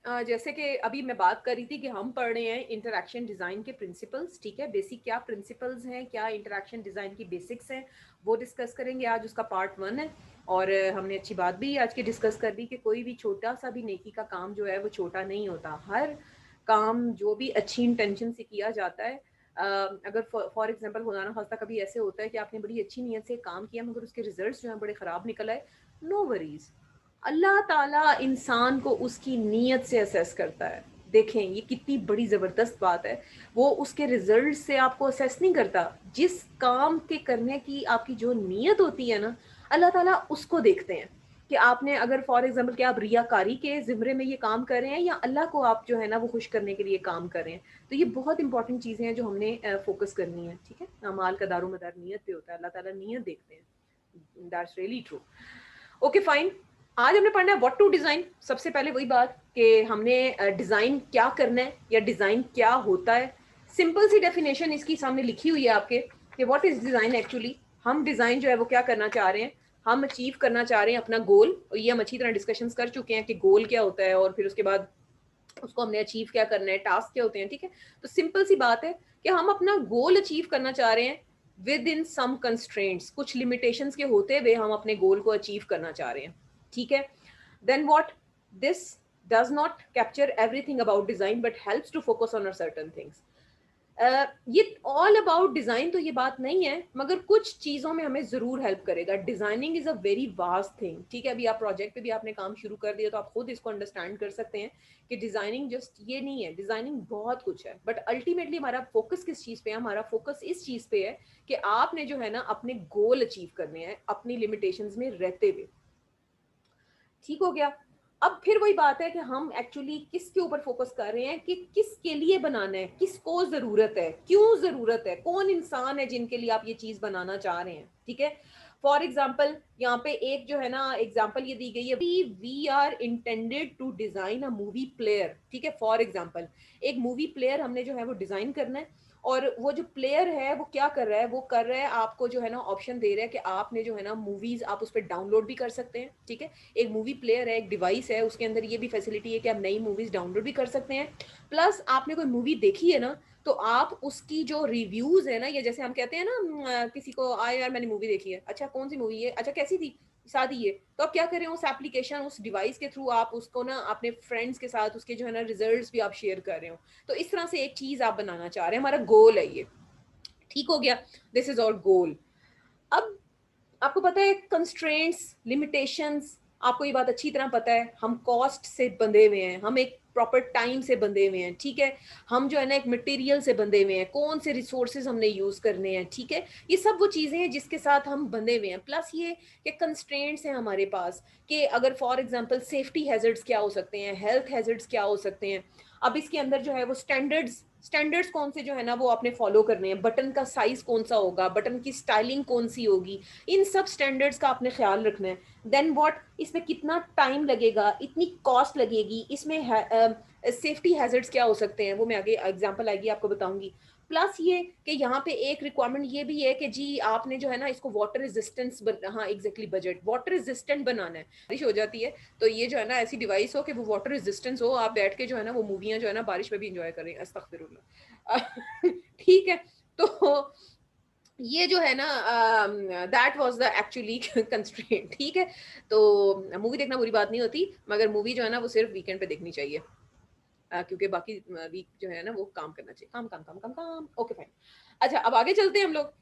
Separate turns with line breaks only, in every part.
जैसे कि अभी मैं बात कर रही थी कि हम पढ़ रहे हैं इंटरैक्शन डिज़ाइन के प्रिंसिपल्स, ठीक है? बेसिक क्या प्रिंसिपल्स हैं, क्या इंटरैक्शन डिज़ाइन की बेसिक्स हैं, वो डिस्कस करेंगे आज। उसका पार्ट 1 है। और हमने अच्छी बात भी आज की डिस्कस कर ली कि कोई भी छोटा-सा भी नेकी का काम जो है वो छोटा नहीं होता। हर काम जो भी अच्छी इंटेंशन से किया जाता है, अगर फॉर एग्ज़ाम्पल खुदा ना ख़ास्ता कभी ऐसे होता है कि आपने बड़ी अच्छी नीयत से काम किया मगर उसके रिज़ल्ट्स जो हैं बड़े ख़राब निकल आए, नो वरीज़। अल्लाह ताला इंसान को उसकी नीयत से असेस करता है। देखें ये कितनी बड़ी ज़बरदस्त बात है। वो उसके रिज़ल्ट से आपको असेस नहीं करता। जिस काम के करने की आपकी जो नीयत होती है ना, अल्लाह ताला उसको देखते हैं कि आपने अगर फॉर एग्ज़ाम्पल कि आप रियाकारी के ज़िम्रे में ये काम कर रहे हैं या अल्लाह को आप जो है ना वो खुश करने के लिए काम कर रहे हैं। तो ये बहुत इंपॉर्टेंट चीज़ें हैं जो हमने फ़ोकस करनी है, ठीक है? अमाल का दारोमदार नीयत पे होता है। अल्लाह ताला नीयत देखते हैं। That's really true. Okay fine. आज हमने पढ़ना है व्हाट टू डिजाइन। सबसे पहले वही बात कि हमने डिजाइन क्या करना है या डिजाइन क्या होता है। सिंपल सी डेफिनेशन इसकी सामने लिखी हुई है आपके कि व्हाट इज डिजाइन एक्चुअली। हम डिजाइन जो है वो क्या करना चाह रहे हैं, हम अचीव करना चाह रहे हैं अपना गोल। और ये हम अच्छी तरह डिस्कशंस कर चुके हैं कि गोल क्या होता है और फिर उसके बाद उसको हमने अचीव क्या करना है, टास्क क्या होते हैं, ठीक है? तो सिंपल सी बात है कि हम अपना गोल अचीव करना चाह रहे हैं विद इन सम कंस्ट्रेंट्स, कुछ लिमिटेशंस के होते हुए हम अपने गोल को अचीव करना चाह रहे हैं, ठीक है? Then what, this does not capture everything about design but helps to focus on certain things. ये ऑल अबाउट डिजाइन तो ये बात नहीं है मगर कुछ चीजों में हमें जरूर हेल्प करेगा। Designing is a very vast thing, ठीक है? अभी आप प्रोजेक्ट पे भी आपने काम शुरू कर दिया तो आप खुद इसको अंडरस्टैंड कर सकते हैं कि डिजाइनिंग जस्ट ये नहीं है। डिजाइनिंग बहुत कुछ है बट अल्टीमेटली हमारा फोकस किस चीज पे है? हमारा फोकस इस चीज पे है कि आपने जो है ना अपने गोल अचीव करने हैं अपनी लिमिटेशंस में रहते हुए। ठीक हो गया। अब फिर वही बात है कि हम एक्चुअली किसके ऊपर फोकस कर रहे हैं कि किसके लिए बनाना है, किसको जरूरत है, क्यों जरूरत है, कौन इंसान है जिनके लिए आप ये चीज बनाना चाह रहे हैं, ठीक है? फॉर एग्जाम्पल यहाँ पे एक जो है ना एग्जाम्पल ये दी गई है, we are intended to design a movie player, ठीक है? फॉर एग्जाम्पल एक मूवी प्लेयर हमने जो है वो डिजाइन करना है। और वो जो प्लेयर है वो क्या कर रहा है, वो कर रहा है आपको जो है ना ऑप्शन दे रहा है कि आपने जो है ना मूवीज आप उस पर डाउनलोड भी कर सकते हैं, ठीक है? एक मूवी प्लेयर है, एक डिवाइस है, उसके अंदर ये भी फैसिलिटी है कि आप नई मूवीज डाउनलोड भी कर सकते हैं। प्लस आपने कोई मूवी देखी है ना तो आप उसकी जो रिव्यूज है ना, या जैसे हम कहते हैं ना किसी को आए यार मैंने मूवी देखी है, अच्छा कौन सी मूवी है, अच्छा कैसी थी, साथ ही है। तो आप क्या करें, उस एप्लीकेशन उस डिवाइस के थ्रू आप उसको ना अपने फ्रेंड्स के साथ उसके जो है ना रिजल्ट्स भी आप शेयर कर रहे हो। तो इस तरह से एक चीज आप बनाना चाह रहे हैं, हमारा गोल है ये। ठीक हो गया, दिस इज आवर गोल। अब आपको पता है कंस्ट्रेंट्स, लिमिटेशंस, आपको ये बात अच्छी तरह पता है। हम कॉस्ट से बंधे हुए हैं, हम एक प्रॉपर टाइम से बंधे हुए हैं, ठीक है? हम जो है ना एक मटेरियल से बंधे हुए हैं, कौन से रिसोर्सेज हमने यूज करने हैं, ठीक है? ये सब वो चीजें हैं जिसके साथ हम बंधे हुए हैं। प्लस ये कि कंस्ट्रेंट्स हैं हमारे पास कि अगर फॉर एग्जांपल सेफ्टी हैजर्ड्स क्या हो सकते हैं, हेल्थ हैजर्ड्स क्या हो सकते हैं। अब इसके अंदर जो है वो स्टैंडर्ड्स कौन से जो है ना वो आपने फॉलो करने हैं, बटन का साइज कौन सा होगा, बटन की स्टाइलिंग कौन सी होगी, इन सब स्टैंडर्ड्स का आपने ख्याल रखना है। देन व्हाट, इसमें कितना टाइम लगेगा, इतनी कॉस्ट लगेगी, इसमें सेफ्टी हैजर्ड्स क्या हो सकते हैं, वो मैं आगे एग्जांपल आएगी आपको बताऊंगी। प्लस ये कि यहाँ पे एक रिक्वायरमेंट ये भी है कि जी आपने जो है ना इसको वाटर रेजिस्टेंस हाँ एग्जैक्टली बजट वाटर रेजिस्टेंट बनाना है। बारिश हो जाती है तो ये जो है ना ऐसी डिवाइस हो कि वो वाटर रेजिस्टेंस हो, आप बैठ के जो है ना वो मूवियाँ जो है ना बारिश में भी इंजॉय करें। अस्तगफिरुल्लाह। ठीक है। तो ये जो है ना that was the actually constraint, ठीक है? तो मूवी देखना बुरी बात नहीं होती मगर मूवी जो है ना वो सिर्फ वीकेंड पे देखनी चाहिए, क्योंकि बाकी वीक जो है ना वो काम करना चाहिए, काम काम काम काम काम। Okay fine. अच्छा अब आगे चलते हैं हम लोग।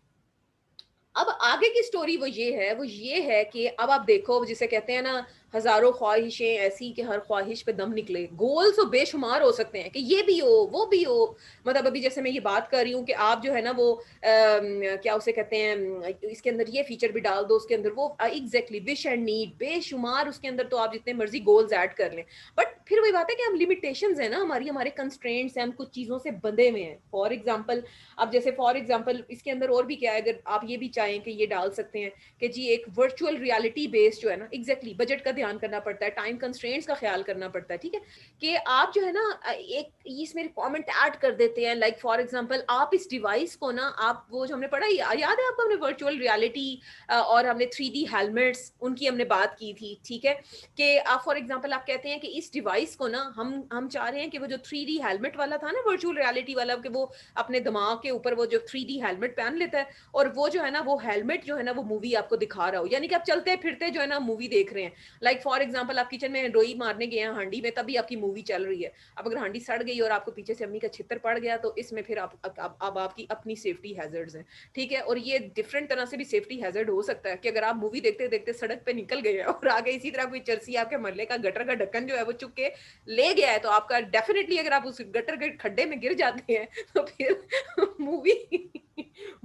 अब आगे की स्टोरी वो ये है कि अब आप देखो जिसे कहते हैं ना हजारों ख्वाहिशें ऐसी कि हर ख्वाहिश पे दम निकले। गोल्स तो बेशुमार हो सकते हैं कि ये भी हो वो भी हो। मतलब अभी जैसे मैं ये बात कर रही हूँ कि आप जो है ना वो क्या उसे कहते हैं, इसके अंदर ये फीचर भी डाल दो, उसके अंदर वो एग्जैक्टली विश एंड नीड बेशुमार, उसके अंदर तो आप जितने मर्जी गोल्स ऐड कर लें। बट फिर वही बात है कि हम लिमिटेशंस है ना हमारी, हमारे कंस्ट्रेंट्स हैं, हम कुछ चीजों से बंधे हुए हैं। फॉर एग्जाम्पल अब जैसे फॉर एग्जांपल इसके अंदर और भी क्या है, अगर आप ये भी चाहें कि ये डाल सकते हैं कि जी एक वर्चुअल रियलिटी बेस्ड जो है ना, एग्जैक्टली बजट का ध्यान करना पड़ता है, टाइम कंस्ट्रेंट्स का ख्याल करना पड़ता है, ठीक है? कि आप जो है ना एक इसमें रिक्वायरमेंट ऐड कर देते हैं। लाइक फॉर एग्जांपल आप इस डिवाइस को ना, आप वो जो हमने पढ़ा याद है आपको, हमने वर्चुअल रियलिटी और हमने 3D हेलमेट्स उनकी हमने बात की थी, ठीक है? कि आप फॉर एग्जांपल आप कहते हैं कि इस डिवाइस डिवाइस को ना हम चाह रहे हैं कि वो जो 3D हेलमेट वाला था ना, वर्चुअल रियलिटी वाला, कि वो अपने दिमाग के ऊपर वो जो 3D हेलमेट पहन लेता है और वो जो है ना वो हेलमेट जो है ना वो मूवी आपको दिखा रहा हो, यानी कि आप चलते फिरते जो है ना मूवी देख रहे हैं। लाइक फॉर एग्जांपल आप किचन में रोई मारने गए हैं हांडी में, तभी आपकी मूवी चल रही है। अब अगर हांडी सड़ गई और आपको पीछे से अम्मी का छितर पड़ गया तो इसमें फिर आप अब आपकी अपनी सेफ्टी हैजर्ड्स हैं, ठीक है। और ये डिफरेंट तरह से भी सेफ्टी हैजर्ड हो सकता है कि अगर आप मूवी देखते देखते सड़क पे निकल गए हैं और आगे इसी तरह कोई चरसी आपके मोहल्ले का गटर का ढक्कन जो है वो चुक के ले गया है, तो आपका डेफिनेटली, अगर आप उस गटर के खड्डे में गिर जाते हैं तो फिर मूवी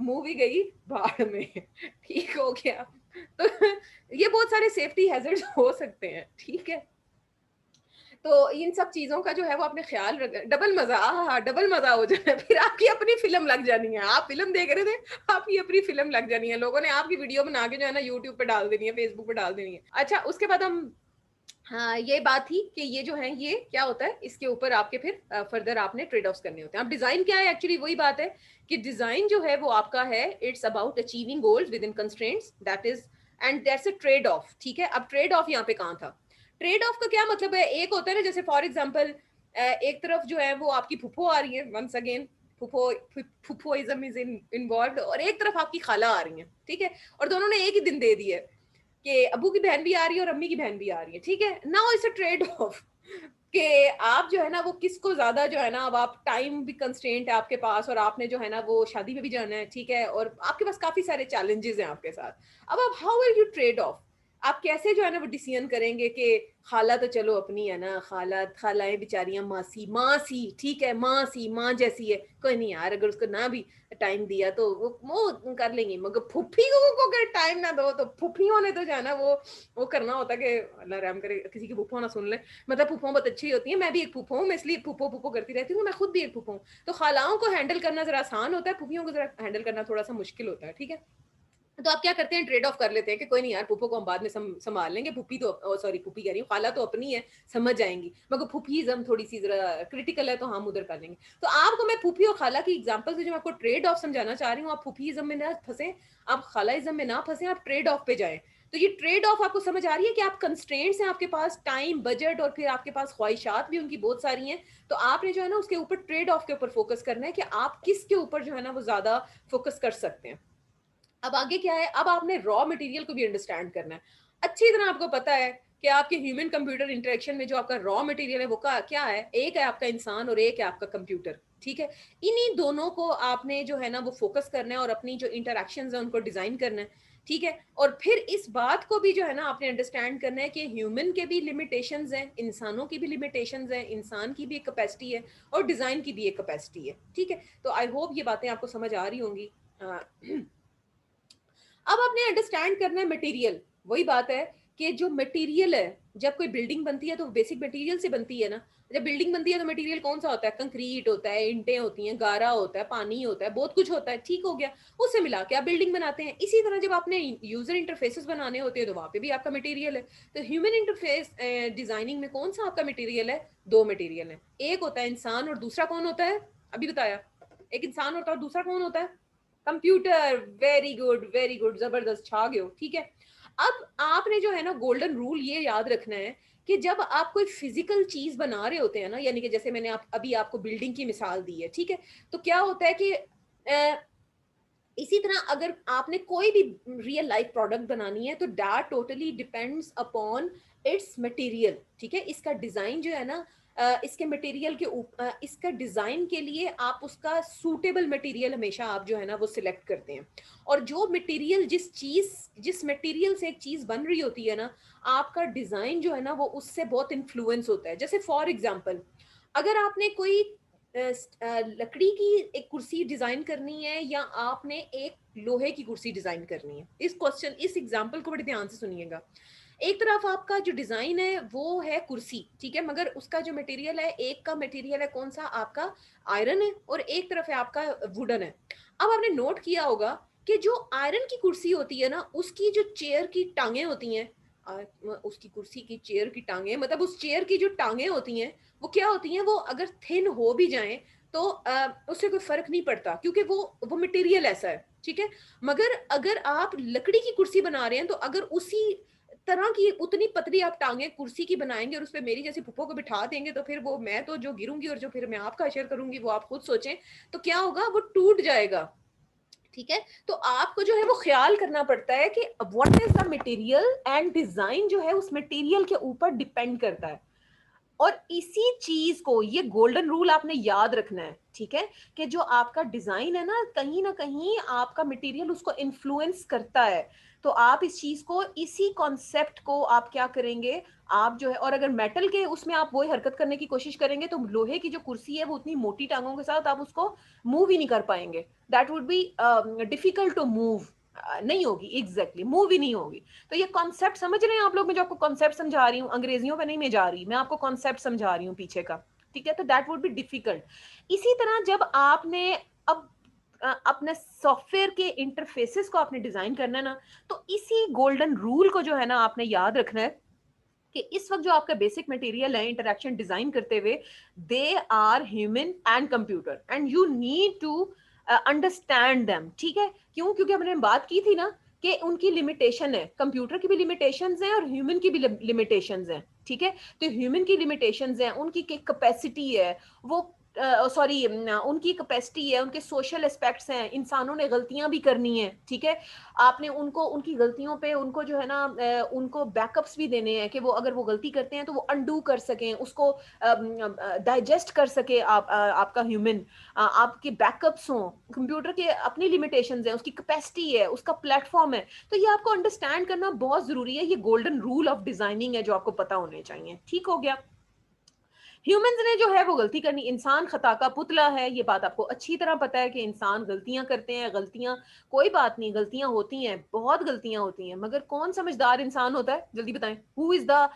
मूवी गई भाड़ में, ठीक हो गया। तो ये बहुत सारे सेफ्टी हैजर्ड्स हो सकते हैं, ठीक है। तो इन सब चीजों का जो है वो आपने ख्याल रख, डबल मजा, हाँ डबल मजा हो जाए, फिर आपकी अपनी फिल्म लग जानी है। आप फिल्म देख रहे थे, आपकी अपनी फिल्म लग जानी है, लोगों ने आपकी वीडियो बना के जो है ना यूट्यूब पे डाल देनी है, फेसबुक पे डाल देनी है। अच्छा, उसके बाद हम, हाँ ये बात थी कि ये जो है ये क्या होता है, इसके ऊपर आपके फिर फर्दर आपने ट्रेड ऑफ्स करने होते हैं। अब डिजाइन क्या है, एक्चुअली वही बात है कि डिजाइन जो है वो आपका है, it's about achieving goals with in constraints, that is and that's a trade off, ठीक है। अब ट्रेड ऑफ यहाँ पे कहाँ था, ट्रेड ऑफ का क्या मतलब है, एक होता है ना, जैसे फॉर एग्जाम्पल एक तरफ जो है वो आपकी फुफो आ रही है, वंस अगेन फुफो, फुफोइज्म इज इन्वॉल्व, और एक तरफ आपकी खाला आ रही है, ठीक है, और दोनों ने एक ही दिन दे दिया है कि अबू की बहन भी आ रही है और अम्मी की बहन भी आ रही है, ठीक है। Now it's a trade off कि आप जो है ना वो किसको ज्यादा जो है ना, अब आप टाइम भी कंस्ट्रेंट है आपके पास और आपने जो है ना वो शादी में भी जाना है, ठीक है, और आपके पास काफी सारे चैलेंजेस हैं आपके साथ। अब आप how will you trade off, आप कैसे जो है ना वो डिसीजन करेंगे कि खाला तो चलो अपनी है ना, खाला खालाएं बेचारियां, मासी मासी ठीक है, मासी माँ जैसी है, कोई नहीं यार, अगर उसको ना भी टाइम दिया तो वो कर लेंगे, मगर फुफी को अगर टाइम ना दो तो फुफियों ने तो जो है ना वो करना होता है कि अल्लाह रहम करे किसी की फूफो ना सुन ले, मतलब फूफो बहुत अच्छी होती है, मैं भी एक फूफो हूँ, मैं इसलिए फूफो फूफो करती रहती हूँ, मैं खुद भी एक फूफो हूँ। तो खालाओं को हैंडल करना जरा आसान होता है, फूफियों को जरा हैंडल करना थोड़ा सा मुश्किल होता है, ठीक है। तो आप क्या करते हैं, ट्रेड ऑफ कर लेते हैं कि कोई नहीं यार, फूफो को हम बाद में संभाल लेंगे, फूफी तो सॉरी फूफी कह रही हूँ, खाला तो अपनी है, समझ जाएंगी, मगर फूफीज़म थोड़ी सी जरा क्रिटिकल है तो हम उधर कर लेंगे। तो आपको मैं फूफी और खाला की एग्जांपल से जो आपको ट्रेड ऑफ समझाना चाह रही हूँ, आप फूफीज़म में ना फंसे, आप खालाइज़म में ना फंसे, आप ट्रेड ऑफ पे जाएं। तो ये ट्रेड ऑफ आपको समझ आ रही है कि आप कंस्ट्रेंट्स हैं आपके पास, टाइम, बजट, और फिर आपके पास ख्वाहिशात भी उनकी बहुत सारी हैं। तो आपने जो है ना उसके ऊपर ट्रेड ऑफ के ऊपर फोकस करना है कि आप किसके ऊपर जो है ना वो ज्यादा फोकस कर सकते हैं। अब आगे क्या है, अब आपने रॉ मटेरियल को भी अंडरस्टैंड करना है। अच्छी तरह आपको पता है कि आपके ह्यूमन कंप्यूटर इंटरेक्शन में जो आपका रॉ मटेरियल है वो क्या है, एक है आपका इंसान और एक है आपका कंप्यूटर, ठीक है। इन्हीं दोनों को आपने जो है ना वो फोकस करना है और अपनी जो इंटरेक्शंस है उनको डिजाइन करना है, ठीक है। और फिर इस बात को भी जो है ना आपने अंडरस्टैंड करना है कि ह्यूमन के भी लिमिटेशंस हैं, इंसानों की भी लिमिटेशंस हैं, इंसान की भी एक कैपेसिटी है और डिजाइन की भी एक कैपेसिटी है, ठीक है। तो आई होप ये बातें आपको समझ आ रही होंगी। अब आपने अंडरस्टैंड करना है मटेरियल, वही बात है कि जो मटेरियल है, जब कोई बिल्डिंग बनती है तो बेसिक मटेरियल से बनती है ना। जब बिल्डिंग बनती है तो मटेरियल कौन सा होता है, कंक्रीट होता है, ईंटें होती हैं, गारा होता है, पानी होता है, बहुत कुछ होता है, ठीक हो गया, उससे मिला के आप बिल्डिंग बनाते हैं। इसी तरह जब आपने यूजर इंटरफेसेस बनाने होते हैं तो वहां पे भी आपका मटेरियल है। तो ह्यूमन इंटरफेस डिजाइनिंग में कौन सा आपका मटेरियल है, दो मटेरियल है, एक होता है इंसान और दूसरा कौन होता है, अभी बताया, एक इंसान होता है और दूसरा कौन होता है, कंप्यूटर। वेरी गुड, जबरदस्त, छा गए हो, ठीक है। अब आपने जो है ना गोल्डन रूल ये याद रखना है कि जब आप कोई फिजिकल चीज बना रहे होते हैं ना, यानी कि जैसे मैंने अभी आपको बिल्डिंग की मिसाल दी है, ठीक है, तो क्या होता है कि इसी तरह अगर आपने कोई भी रियल लाइफ प्रोडक्ट बनानी है तो that totally depends upon its material, ठीक है। इसका डिजाइन जो है ना इसके मटेरियल के ऊपर, इसका डिजाइन के लिए आप उसका सूटेबल मटेरियल हमेशा आप जो है ना वो सिलेक्ट करते हैं। और जो मटेरियल जिस मटेरियल से एक चीज बन रही होती है ना, आपका डिजाइन जो है ना वो उससे बहुत इन्फ्लुएंस होता है। जैसे फॉर एग्जाम्पल, अगर आपने कोई लकड़ी की एक कुर्सी डिजाइन करनी है या आपने एक लोहे की कुर्सी डिजाइन करनी है, इस एग्जांपल को बड़े ध्यान से सुनिएगा। एक तरफ आपका जो डिजाइन है वो है कुर्सी, ठीक है, मगर उसका जो मटेरियल है, एक का मटेरियल है कौन सा, आपका आयरन है, और एक तरफ है आपका वुडन है। अब आपने नोट किया होगा कि जो आयरन की कुर्सी होती है ना, उसकी जो चेयर की टांगे होती हैं, उसकी कुर्सी की चेयर की टांगे, मतलब उस चेयर की जो टांगे होती हैं वो क्या होती हैं, वो अगर थिन हो भी जाएं तो उससे कोई फर्क नहीं पड़ता, क्योंकि वो मटेरियल ऐसा है, ठीक है। मगर अगर आप लकड़ी की कुर्सी बना रहे हैं तो अगर उसी तरह की उतनी पतली आप टांगे कुर्सी की बनाएँगे और उसपे मेरी जैसी फुप्पो को बिठा देंगे, तो फिर वो मैं तो जो गिरूँगी और जो फिर मैं आपका हशर करूँगी वो आप खुद सोचें, तो क्या होगा वो टूट जाएगा। ठीक है? तो आपको जो है वो ख़्याल करना पड़ता है कि what is the material and design जो है उस मटेरियल के ऊपर डिपेंड करता है। और इसी चीज को, ये गोल्डन रूल आपने याद रखना है, ठीक है, कि जो आपका डिजाइन है ना कहीं आपका मटेरियल उसको इन्फ्लुएंस करता है। तो आप इस चीज को, इसी कॉन्सेप्ट को आप क्या करेंगे, आप जो है, और अगर मेटल के उसमें आप वही हरकत करने की कोशिश करेंगे तो लोहे की जो कुर्सी है वो उतनी मोटी टांगों के साथ आप उसको मूव ही नहीं कर पाएंगे। That would be difficult to move, नहीं होगी, एग्जैक्टली मूव ही नहीं होगी। तो ये कॉन्सेप्ट समझ रहे हैं आप लोग? मैं जो आपको कॉन्सेप्ट समझा रही हूँ अंग्रेजियों पे नहीं मैं जा रही, मैं आपको कॉन्सेप्ट समझा रही हूँ पीछे का, ठीक है? तो दैट वुड बी डिफिकल्ट। इसी तरह जब आपने अब अपने सॉफ्टवेयर के इंटरफेसेस को आपने डिजाइन करना है ना, तो इसी गोल्डन रूल को जो है ना आपने याद रखना है कि इस वक्त जो आपका बेसिक मटेरियल है इंटरेक्शन डिजाइन करते हुए, they are human and computer and you need to understand them. ठीक है? क्यों? क्योंकि हमने बात की थी ना कि उनकी लिमिटेशन है, कंप्यूटर की भी लिमिटेशंस हैं और ह्यूमन की भी लिमिटेशंस हैं। ठीक है? तो ह्यूमन की लिमिटेशंस हैं, उनकी कैपेसिटी है, वो सॉरी उनकी कैपेसिटी है, उनके सोशल एस्पेक्ट्स हैं, इंसानों ने गलतियां भी करनी है। ठीक है? आपने उनको उनकी गलतियों पे उनको जो है ना उनको बैकअप्स भी देने हैं कि वो अगर वो गलती करते हैं तो वो अनडू कर सकें, उसको डाइजेस्ट कर सके आपका ह्यूमन, आपके बैकअप्स हों। कंप्यूटर के अपनी लिमिटेशंस हैं, उसकी कैपेसिटी है, उसका प्लेटफॉर्म है। तो ये आपको अंडरस्टैंड करना बहुत जरूरी है। ये गोल्डन रूल ऑफ डिजाइनिंग है जो आपको पता होने चाहिए। ठीक हो गया? ह्यूमंस ने जो है वो गलती करनी, इंसान खता का पुतला है, ये बात आपको अच्छी तरह पता है कि इंसान गलतियां करते हैं। गलतियां, कोई बात नहीं, गलतियां होती हैं, बहुत गलतियां होती हैं, मगर कौन समझदार इंसान होता है? जल्दी बताएं, who is the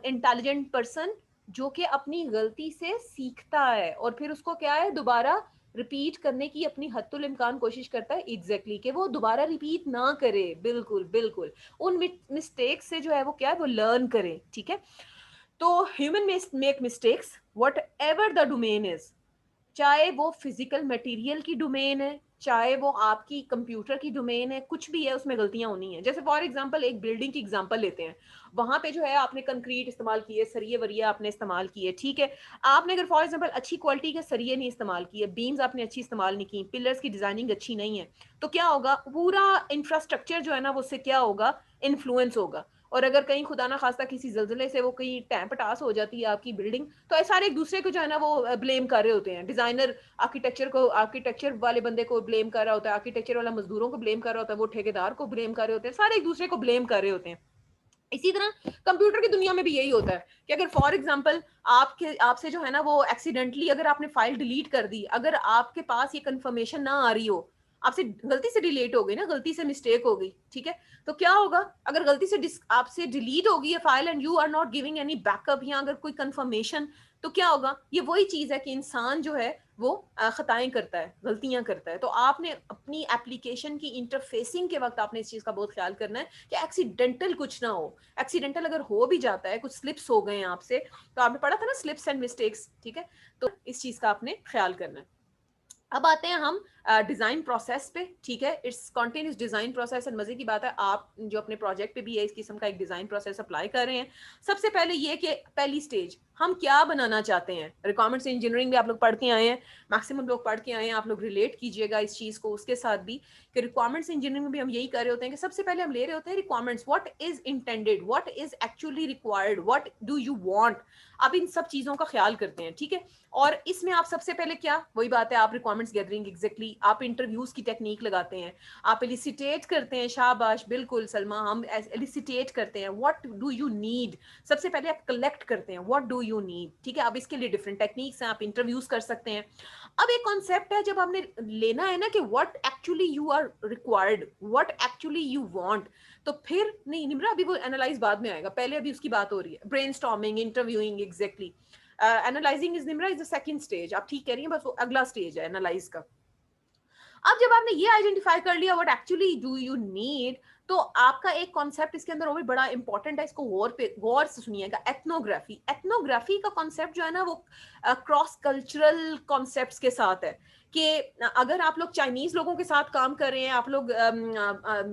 intelligent person? जो कि अपनी गलती से सीखता है और फिर उसको क्या है, दोबारा रिपीट करने की अपनी हद्दुल इम्कान कोशिश करता है। एग्जैक्टली कि वो दोबारा रिपीट ना करे। बिल्कुल बिल्कुल, उन मिस्टेक से जो है वो क्या है, वो लर्न करे। ठीक है? तो human make mistakes what ever the domain is, चाहे वो फिजिकल मटेरियल की डोमेन है, चाहे वो आपकी कंप्यूटर की डोमेन है, कुछ भी है उसमें गलतियां होनी है। जैसे फॉर एग्जांपल एक बिल्डिंग की एग्जांपल लेते हैं, वहां पे जो है आपने कंक्रीट इस्तेमाल किए, सरिये वरिये आपने इस्तेमाल किए। ठीक है? आपने अगर फॉर एग्जांपल अच्छी क्वालिटी के सरिये नहीं इस्तेमाल किए, बीम्स आपने अच्छी इस्तेमाल नहीं की, पिलर्स की डिजाइनिंग अच्छी नहीं है, तो क्या होगा, पूरा इंफ्रास्ट्रक्चर जो है ना वो उससे क्या होगा, इन्फ्लुएंस होगा। और अगर कहीं खुदा ना खास्ता किसी जल्जले से वो कहीं टैं पटास हो जाती है आपकी बिल्डिंग, तो ऐसे सारे एक दूसरे को जो है ना वो ब्लेम कर रहे होते हैं। डिजाइनर आर्किटेक्चर को, आर्किटेक्चर वाले बंदे को ब्लेम कर रहा होता है, आर्किटेक्चर वाला मजदूरों को ब्लेम कर रहा होता है, वो ठेकेदार को ब्लेम कर रहे होते हैं, सारे एक दूसरे को ब्लेम कर रहे होते हैं। इसी तरह कंप्यूटर की दुनिया में भी यही होता है कि अगर फॉर एग्जांपल आपसे जो है ना वो एक्सीडेंटली अगर आपने फाइल डिलीट कर दी, अगर आपके पास ये कंफर्मेशन ना आ रही हो, आपसे गलती से डिलीट हो गई ना, गलती से मिस्टेक हो गई, ठीक है, तो क्या होगा, अगर गलती से आपसे डिलीट होगी ये file and you are not giving any backup या अगर कोई कंफर्मेशन, तो क्या होगा, ये वही चीज है कि इंसान जो है वो खताएं करता है, गलतियां करता है। तो आपने अपनी एप्लीकेशन की इंटरफेसिंग के वक्त आपने इस चीज का बहुत ख्याल करना है कि एक्सीडेंटल कुछ ना हो। एक्सीडेंटल अगर हो भी जाता है, कुछ स्लिप्स हो गए हैं आपसे, तो आपने पढ़ा था ना स्लिप्स एंड मिस्टेक्स, ठीक है, तो इस चीज का आपने ख्याल करना है। अब आते हैं हम डिजाइन प्रोसेस पे। ठीक है? It's continuous design process and मजे की बात है आप जो अपने प्रोजेक्ट पे भी है इस किस्म का एक डिजाइन प्रोसेस अप्लाई कर रहे हैं। सबसे पहले ये कि पहली स्टेज हम क्या बनाना चाहते हैं। रिक्वायरमेंट्स इंजीनियरिंग भी आप लोग पढ़ के आए हैं, मैक्सिमम लोग पढ़ के आए हैं, आप लोग रिलेट कीजिएगा इस चीज को उसके साथ भी कि रिक्वायरमेंट्स इंजीनियरिंग में भी हम यही कर रहे होते हैं कि सबसे पहले हम ले रहे होते हैं requirements, what is intended, what is actually required, what do you want. अब इन सब चीजों का ख्याल करते हैं। ठीक है? और इसमें आप सबसे पहले क्या, वही बात है, आप रिक्वायरमेंट्स गैदरिंग, एग्जैक्टली आप इंटरव्यूज की टेक्निक लगाते हैं, आप एलिसिटेट करते हैं। शाबाश, बिल्कुल सलमा, हम एलिसिटेट करते हैं, व्हाट डू यू नीड। सबसे पहले आप कलेक्ट करते हैं व्हाट डू यू नीड। ठीक है? अब इसके लिए डिफरेंट टेक्निक्स हैं, आप इंटरव्यूज कर सकते हैं। अब एक कॉन्सेप्ट है, जब हमने लेना है ना कि what actually you are required, what actually you want, तो फिर नहीं निम्रा, अभी वो एनालाइज बाद में आएगा, पहले अभी उसकी बात हो रही है, brainstorming, interviewing, exactly. Analysing is Nimra is the second stage, आप ठीक कह रही हैं, बस वो अगला स्टेज है एनालाइज का। अब जब आपने ये आइडेंटिफाई कर लिया what actually do you need, तो आपका एक कॉन्सेप्ट इसके अंदर वो भी बड़ा इंपॉर्टेंट है, इसको गौर से सुनिएगा। एथनोग्राफी, एथनोग्राफी का कॉन्सेप्ट जो है ना वो क्रॉस कल्चरल कॉन्सेप्ट्स के साथ है कि अगर आप लोग चाइनीज लोगों के साथ काम कर रहे हैं, आप लोग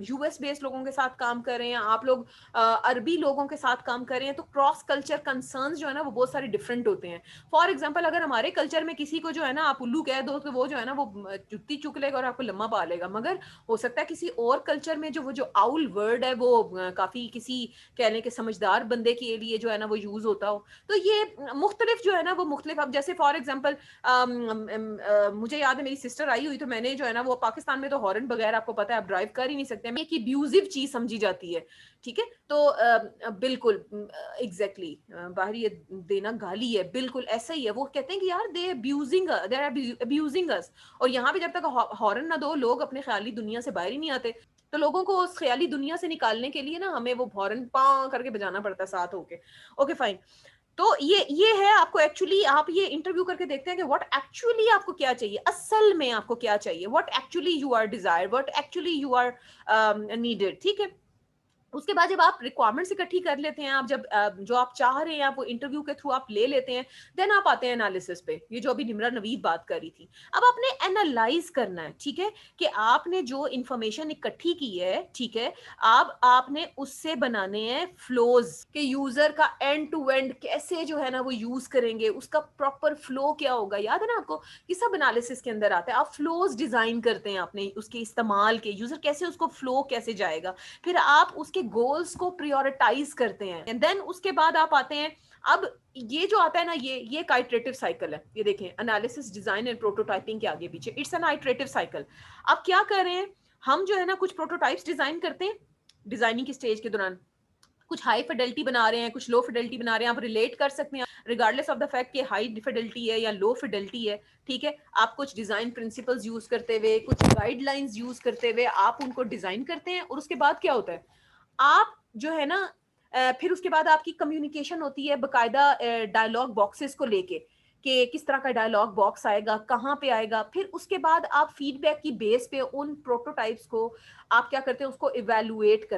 यूएस बेस्ड लोगों के साथ काम कर रहे हैं, आप लोग अरबी लोगों के साथ काम कर रहे हैं, तो क्रॉस कल्चर कंसर्न्स जो है ना वो बहुत सारे डिफरेंट होते हैं। फॉर एग्जांपल अगर हमारे कल्चर में किसी को जो है ना आप उल्लू कह दो तो वो जो है ना वो जुत्ती चुक लेगा और आपको लम्मा पा लेगा, मगर हो सकता है किसी और कल्चर में जो आउल वर्ड है वो काफी किसी कह लें कि समझदार बंदे के लिए जो है ना वो यूज होता हो। तो ये मुख्तलिफ जो है ना वो मुख्तलिफ, अब जैसे फॉर एग्जाम्पल मुझे याद है मेरी सिस्टर आई हुई तो मैंने जो है ना वो पाकिस्तान में तो हॉर्न बगैर आपको पता है आप ड्राइव कर ही नहीं सकते, एक अब्यूजिव चीज समझी जाती है, ठीक है। तो बिल्कुल एग्जैक्टली बाहरी ये देना गाली है, बिल्कुल ऐसा ही है। वो कहते हैं कि यार दे आर अब्यूजिंग अस, और यहाँ पे जब तक हॉर्न ना दो लोग अपने ख्याली दुनिया से बाहर ही नहीं आते। तो लोगों को उस ख्याली दुनिया से निकालने के लिए ना हमें वो हॉर्न पा करके बजाना पड़ता है साथ होके। Okay fine. तो ये है आपको एक्चुअली, आप ये इंटरव्यू करके देखते हैं कि व्हाट एक्चुअली आपको क्या चाहिए, असल में आपको क्या चाहिए, what actually you are desire, what actually you are needed, ठीक है। उसके बाद जब आप रिक्वायरमेंट्स इकट्ठी कर लेते हैं, आप जब जो आप चाह रहे हैं आप वो इंटरव्यू के थ्रू आप ले लेते हैं, देन आप आते हैं एनालिसिस पे, ये जो अभी निम्रा नवीद बात कर रही थी। अब आपने एनालाइज करना है, ठीक है, कि आपने जो इंफॉर्मेशन इकट्ठी की है, ठीक है, आपने उससे बनाने हैं फ्लोज के यूजर का एंड टू एंड कैसे जो है ना वो यूज करेंगे, उसका प्रॉपर फ्लो क्या होगा। याद है ना आपको, ये सब एनालिसिस के अंदर आता है। आप फ्लोज डिजाइन करते हैं अपने उसके इस्तेमाल के, यूजर कैसे उसको फ्लो कैसे जाएगा, फिर आप उसके गोल्स को प्रायोरिटाइज करते हैं, एंड देन उसके बाद आप आते हैं। अब ये जो आता है ना ये एक आइटरेटिव साइकिल है। ये देखें एनालिसिस, डिजाइन एंड प्रोटोटाइपिंग के आगे पीछे, इट्स एन आइटरेटिव साइकिल। आप क्या कर रहे हैं, हम जो है ना कुछ प्रोटोटाइप्स डिजाइन करते हैं डिजाइनिंग की स्टेज के दौरान, कुछ हाई फिडेलिटी बना रहे हैं, कुछ लो फिडेलिटी बना रहे हैं। आप रिलेट कर सकते हैं रिगार्डलेस ऑफ द फैक्ट कि हाई फिडेलिटी है या लो फिडेलिटी है, ठीक है। आप कुछ डिजाइन प्रिंसिपल्स यूज करते हुए, कुछ गाइडलाइंस यूज करते हुए आप उनको डिजाइन करते हैं, और उसके बाद क्या होता है, आप जो है ना फिर उसके बाद आपकी कम्युनिकेशन होती है बकायदा डायलॉग बॉक्सेस को लेके, कि किस तरह का डायलॉग बॉक्स आएगा, कहाँ पे आएगा। फिर उसके बाद आप फीडबैक की बेस पे उन प्रोटोटाइप्स को आप क्या करते हैं, उसको इवेलुएट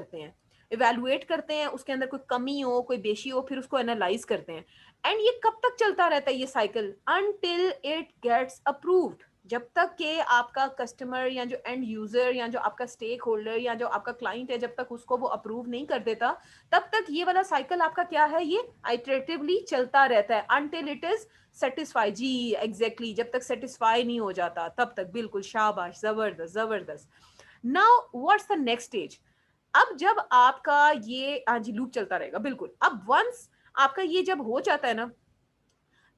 करते हैं, उसके अंदर कोई कमी हो कोई बेशी हो, फिर उसको एनालाइज करते हैं। एंड ये कब तक चलता रहता है ये cycle, until it gets approved. जब तक कि आपका कस्टमर या जो एंड यूजर या जो आपका स्टेक होल्डर या जो आपका क्लाइंट है, जब तक उसको वो अप्रूव नहीं कर देता, तब तक ये वाला साइकिल आपका क्या है, ये आइटरेटिवली चलता रहता है अनटिल इट इज सेटिस्फाई। जी एग्जैक्टली, जब तक सेटिस्फाई नहीं हो जाता तब तक। बिल्कुल शाबाश, जबरदस्त जबरदस्त। Now what's the next stage. अब जब आपका ये, हाँ जी, लूप चलता रहेगा, बिल्कुल। अब वंस आपका ये जब हो जाता है ना,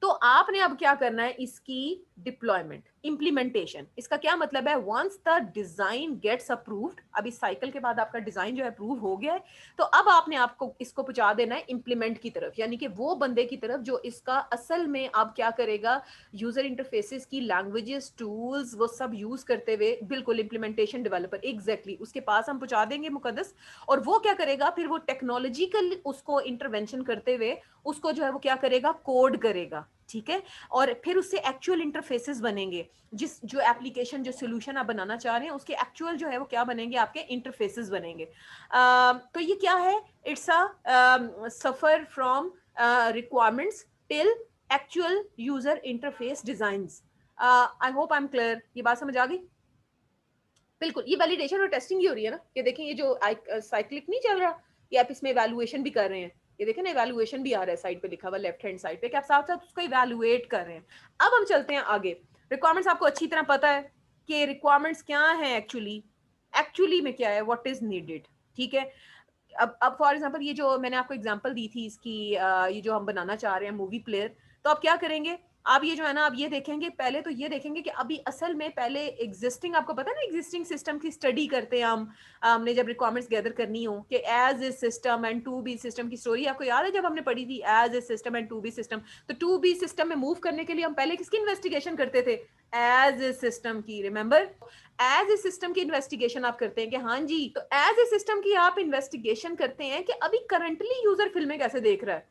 तो आपने अब क्या करना है, इसकी डिप्लॉयमेंट, इंप्लीमेंटेशन। इसका क्या मतलब है, once the design gets approved, अब इस साइकिल के बाद आपका डिजाइन जो है अप्रूव हो गया है, तो अब आपने आपको इसको पहुंचा देना है इंप्लीमेंट की तरफ, यानी कि वो बंदे की तरफ जो इसका असल में अब क्या करेगा, यूजर इंटरफेसेस की लैंग्वेजेस, टूल्स, वो सब यूज करते हुए, बिल्कुल इंप्लीमेंटेशन डेवलपर, एग्जैक्टली उसके पास हम पहुंचा देंगे मुकद्दस। और वो क्या करेगा, फिर वो टेक्नोलॉजिकल उसको इंटरवेंशन करते हुए उसको जो है वो क्या करेगा, कोड करेगा, ठीक है। और फिर उससे एक्चुअल इंटरफेसेस बनेंगे, जिस जो एप्लीकेशन जो सोल्यूशन आप बनाना चाह रहे हैं उसके एक्चुअल जो है वो क्या बनेंगे, आपके इंटरफेसेस बनेंगे। तो ये क्या है, it's a suffer from requirements till actual user interface designs. I hope I am clear, ये बात समझ आ गई। बिल्कुल, ये वैलिडेशन और टेस्टिंग ही हो रही है ना। ये देखें, ये जो साइक्लिक नहीं चल रहा, ये आप इसमें इवैल्यूएशन भी कर रहे हैं। ये देखें ना, इवैल्यूएशन भी आ रहा है साइड पे लिखा हुआ लेफ्ट हैंड साइड पे, कि आप साथ साथ उसको इवैल्यूएट कर रहे हैं। अब हम चलते हैं आगे। रिक्वायरमेंट्स आपको अच्छी तरह पता है कि रिक्वायरमेंट्स क्या है, एक्चुअली में क्या है, व्हाट इज नीडेड, ठीक है। अब फॉर एग्जांपल ये जो मैंने आपको एग्जांपल दी थी इसकी, ये जो हम बनाना चाह रहे हैं मूवी प्लेयर, तो आप क्या करेंगे, आप ये जो है ना, आप ये देखेंगे, पहले तो ये देखेंगे कि अभी असल में पहले एग्जिस्टिंग, आपको पता है ना, एग्जिस्टिंग सिस्टम की स्टडी करते हैं हम। हमने जब रिक्वायरमेंट्स गैदर करनी हो कि as a system and to be system की स्टोरी आपको याद है, जब हमने पढ़ी थी as a system and to be system, तो टू बी सिस्टम में मूव करने के लिए हम पहले किसकी इन्वेस्टिगेशन करते थे, एज ए सिस्टम की। रिमेंबर, एज ए सिस्टम की इन्वेस्टिगेशन आप करते हैं कि हाँ जी, तो एज ए सिस्टम की आप इन्वेस्टिगेशन करते हैं कि अभी करंटली यूजर फिल्में कैसे देख रहा है,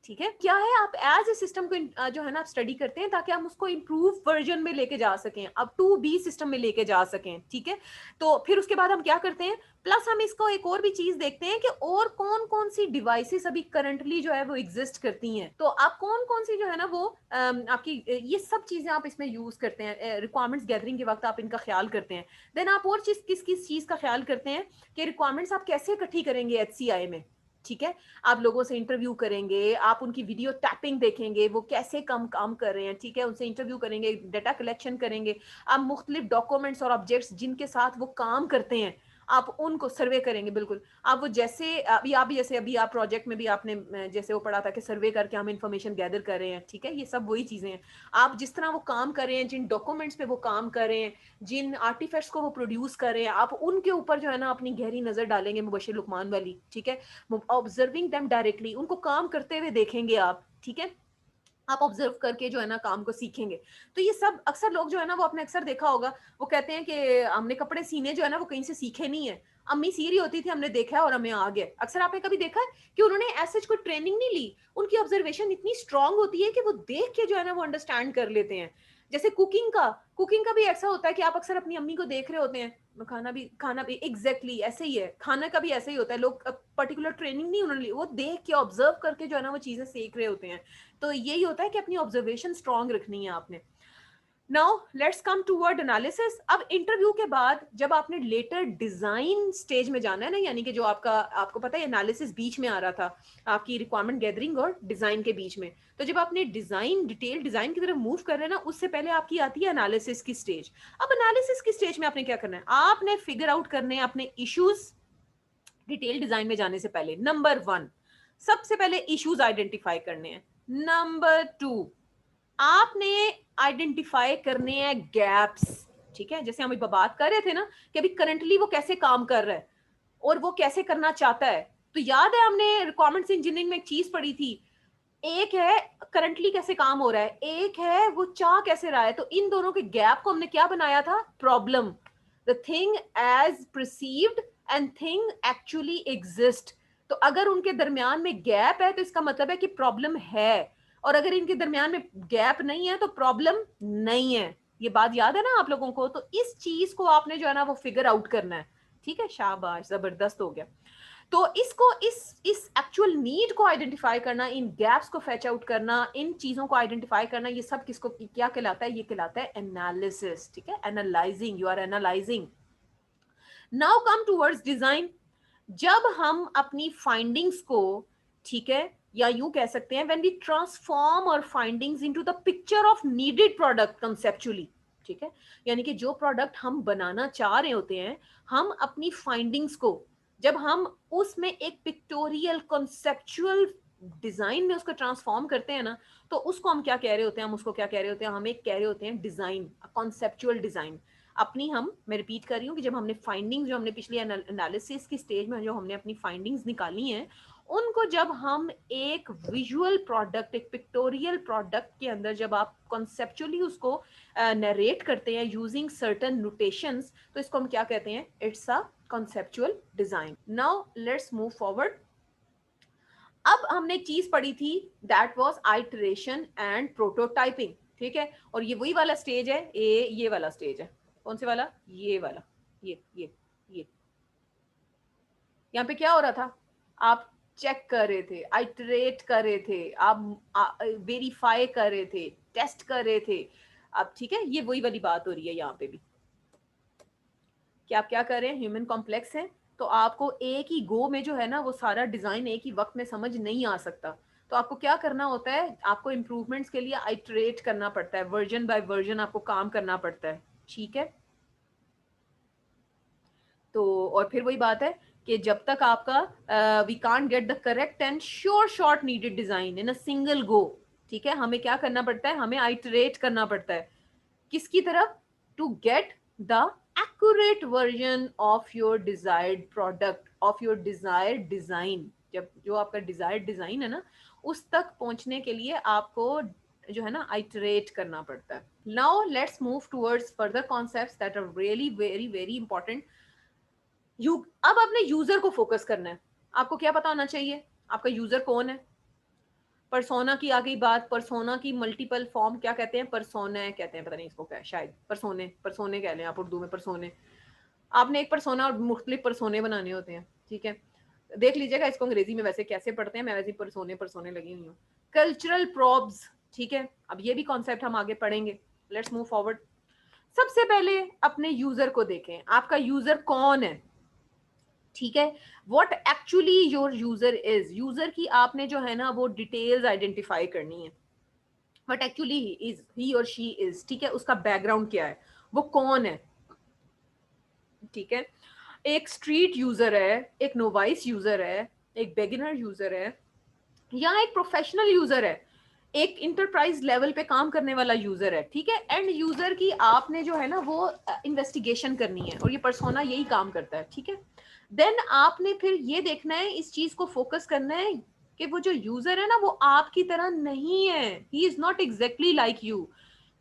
ठीक है, क्या है आप एज ए सिस्टम को जो है ना आप स्टडी करते हैं ताकि हम उसको इम्प्रूव वर्जन में लेके जा सकें, अब 2B सिस्टम में लेके जा सकें, ठीक है। तो फिर उसके बाद हम क्या करते हैं, प्लस हम इसको एक और भी चीज देखते हैं कि और कौन कौन सी डिवाइसेस अभी करंटली जो है वो एग्जिस्ट करती हैं, तो आप कौन कौन सी जो है ना वो आपकी ये सब चीजें आप इसमें यूज करते हैं, रिक्वायरमेंट्स गैदरिंग के वक्त आप इनका ख्याल करते हैं। देन आप और चीज किस किस चीज का ख्याल करते हैं कि रिक्वायरमेंट्स आप कैसे इकट्ठी करेंगे HCI में, ठीक है। आप लोगों से इंटरव्यू करेंगे, आप उनकी वीडियो टैपिंग देखेंगे वो कैसे काम कर रहे हैं, ठीक है, उनसे इंटरव्यू करेंगे, डाटा कलेक्शन करेंगे, आप मुख्तलिफ डॉक्यूमेंट्स और ऑब्जेक्ट्स जिनके साथ वो काम करते हैं आप उनको सर्वे करेंगे। बिल्कुल आप वो जैसे अभी आप जैसे अभी आप प्रोजेक्ट में भी आपने जैसे वो पढ़ा था कि सर्वे करके हम इंफॉर्मेशन गैदर कर रहे हैं, ठीक है, ये सब वही चीजें हैं। आप जिस तरह वो काम कर रहे हैं, जिन डॉक्यूमेंट्स पे वो काम कर रहे हैं, जिन आर्टिफैक्ट्स को वो प्रोड्यूस कर रहे हैं, आप उनके ऊपर जो है ना अपनी गहरी नजर डालेंगे, मुबशिर लुकमान वाली, ठीक है, ऑब्जर्विंग देम डायरेक्टली, उनको काम करते हुए देखेंगे आप, ठीक है, आप ऑब्जर्व करके जो है ना काम को सीखेंगे। तो ये सब अक्सर लोग जो है ना वो आपने अक्सर देखा होगा, वो कहते हैं कि हमने कपड़े सीने जो है ना वो कहीं से सीखे नहीं है, अम्मी सी रही होती थी, हमने देखा है और हमें आ गया। अक्सर आपने कभी देखा है कि उन्होंने ऐसे कोई ट्रेनिंग नहीं ली, उनकी ऑब्जर्वेशन इतनी स्ट्रांग होती है कि वो देख के जो है ना वो अंडरस्टैंड कर लेते हैं। जैसे कुकिंग का भी ऐसा होता है कि आप अक्सर अपनी अम्मी को देख रहे होते हैं, खाना भी एग्जैक्टली ऐसे ही है, खाना का भी ऐसे ही होता है, लोग पर्टिकुलर ट्रेनिंग नहीं उन्होंने ली, वो देख के ऑब्जर्व करके जो है ना वो चीजें सीख रहे होते हैं। तो यही होता है कि अपनी ऑब्जर्वेशन स्ट्रांग रखनी है आपने। Now let's come toward analysis. अब इंटरव्यू के बाद जब आपने लेटर डिजाइन स्टेज में जाना है ना, यानी कि जो आपको पता है एनालिसिस बीच में आ रहा था आपकी रिक्वायरमेंट गैदरिंग और डिजाइन के बीच में, तो जब आपने डिटेल डिजाइन की तरफ मूव कर रहे हैं ना, उससे पहले आपकी आती है एनालिसिस की स्टेज। अब एनालिसिस की स्टेज में आपने क्या करना है, आपने फिगर आउट करने हैं अपने इश्यूज डिटेल डिजाइन में जाने से पहले। नंबर 1, सबसे पहले इश्यूज आइडेंटिफाई करने हैं। नंबर 2, आपने आइडेंटिफाई करने हैं गैप्स, ठीक है, जैसे हम अभी बात कर रहे थे ना कि अभी करंटली वो कैसे काम कर रहा है और वो कैसे करना चाहता है। तो याद है हमने रिक्वायरमेंट्स इंजीनियरिंग में एक चीज पढ़ी थी, एक है करंटली कैसे काम हो रहा है, एक है वो चाह कैसे रहा है। तो इन दोनों के गैप को हमने क्या बनाया था, problem, the thing as perceived and thing actually exist. तो अगर उनके दरमियान में गैप है तो इसका मतलब है कि प्रॉब्लम है, और अगर इनके दरमियान में गैप नहीं है तो प्रॉब्लम नहीं है। ये बात याद है ना आप लोगों को, तो इस चीज को आपने जो है ना वो फिगर आउट करना है, ठीक है, शाबाश, जबरदस्त हो गया। तो इसको इस एक्चुअल नीड को आइडेंटिफाई करना, इन गैप्स को फैच आउट करना, इन चीजों को आइडेंटिफाई करना, ये सब किसको क्या कहलाता है, ये कहलाता है एनालिसिस, ठीक है, analysing, you are analysing. Now come towards design. जब हम अपनी फाइंडिंग्स को, ठीक है, या यूं कह सकते हैं व्हेन वी ट्रांसफॉर्म और findings into the picture of needed product conceptually, ठीक है, यानी कि जो प्रोडक्ट हम बनाना चाह रहे होते हैं, हम अपनी फाइंडिंग्स को जब हम उसमें एक पिक्टोरियल कॉन्सेप्चुअल डिजाइन में उसको ट्रांसफॉर्म करते हैं ना, तो उसको हम क्या कह रहे होते हैं, हम उसको क्या कह रहे होते हैं, हम एक कह रहे होते हैं डिजाइन, कॉन्सेप्चुअल डिजाइन। अपनी मैं रिपीट कर रही हूँ कि जब हमने फाइंडिंग्स, जो हमने पिछली एनालिसिस की स्टेज में जो हमने अपनी फाइंडिंग्स निकाली हैं, उनको जब हम एक विजुअल प्रोडक्ट, एक पिक्टोरियल प्रोडक्ट के अंदर जब आप कॉन्सेप्चुअली उसको नरेट करते हैं यूजिंग सर्टेन नोटेशंस, तो इसको हम क्या कहते हैं, it's a conceptual design. Now let's move forward. अब हमने एक चीज पढ़ी थी, that was iteration and prototyping, ठीक है, और ये वही वाला स्टेज है, ये वाला स्टेज है, कौन से वाला, ये वाला, ये यहाँ पे क्या हो रहा था, आप चेक कर रहे थे, आइटरेट कर रहे थे, आप वेरीफाई कर रहे थे, टेस्ट कर रहे थे। अब ठीक है, ये वही वाली बात हो रही है यहाँ पे भी कि आप क्या कर रहे हैं, ह्यूमन कॉम्प्लेक्स है, तो आपको एक ही गो में जो है ना वो सारा डिजाइन एक ही वक्त में समझ नहीं आ सकता। तो आपको क्या करना होता है, आपको इंप्रूवमेंट्स के लिए आइटरेट करना पड़ता है, वर्जन बाय वर्जन आपको काम करना पड़ता है, ठीक है। तो और फिर वही बात है कि जब तक आपका we can't get the correct and sure shot needed design in a single go, ठीक है, हमें क्या करना पड़ता है, हमें आइटरेट करना पड़ता है, किसकी तरफ, to get the accurate version of your desired product, of your desired design। जब जो आपका desired design है ना, उस तक पहुंचने के लिए आपको जो है ना iterate करना पड़ता है। Now let's move towards further concepts that are really very very important। अब आपने यूजर को फोकस करना है, आपको क्या पता होना चाहिए, आपका यूजर कौन है, परसोना की आ गई बात, परसोना की मल्टीपल फॉर्म क्या कहते हैं, परसोना कहते हैं, पता नहीं इसको क्या है, शायद परसोने, परसोने कह लें आप उर्दू में, परसोने। आपने एक परसोना और मुख्तलिफ परसोने बनाने होते हैं, ठीक है। देख लीजिएगा इसको अंग्रेजी में वैसे कैसे पढ़ते हैं, मैं वैसे परसोने परसोने लगी हुई हूँ। कल्चरल प्रॉब्स, ठीक है, अब ये भी कॉन्सेप्ट हम आगे पढ़ेंगे। Let's move forward. सबसे पहले अपने यूजर को देखें, आपका यूजर कौन है, ठीक है। What actually your user is, user की आपने जो है ना वो डिटेल्स आइडेंटिफाई करनी है। व्हाट एक्चुअली इज ही और शी इज, ठीक है, उसका बैकग्राउंड क्या है, वो कौन है, ठीक है। एक स्ट्रीट यूजर है, एक नोवाइस यूजर है, एक बेगिनर यूजर है, या एक प्रोफेशनल यूजर है, एक इंटरप्राइज लेवल पे काम करने वाला यूजर है, ठीक है। एंड यूजर की आपने जो है ना वो इन्वेस्टिगेशन करनी है, और ये पर्सोना यही काम करता है, ठीक है। देन आपने फिर ये देखना है, इस चीज को फोकस करना है कि वो जो यूजर है ना वो आपकी तरह नहीं है, he is not exactly like you,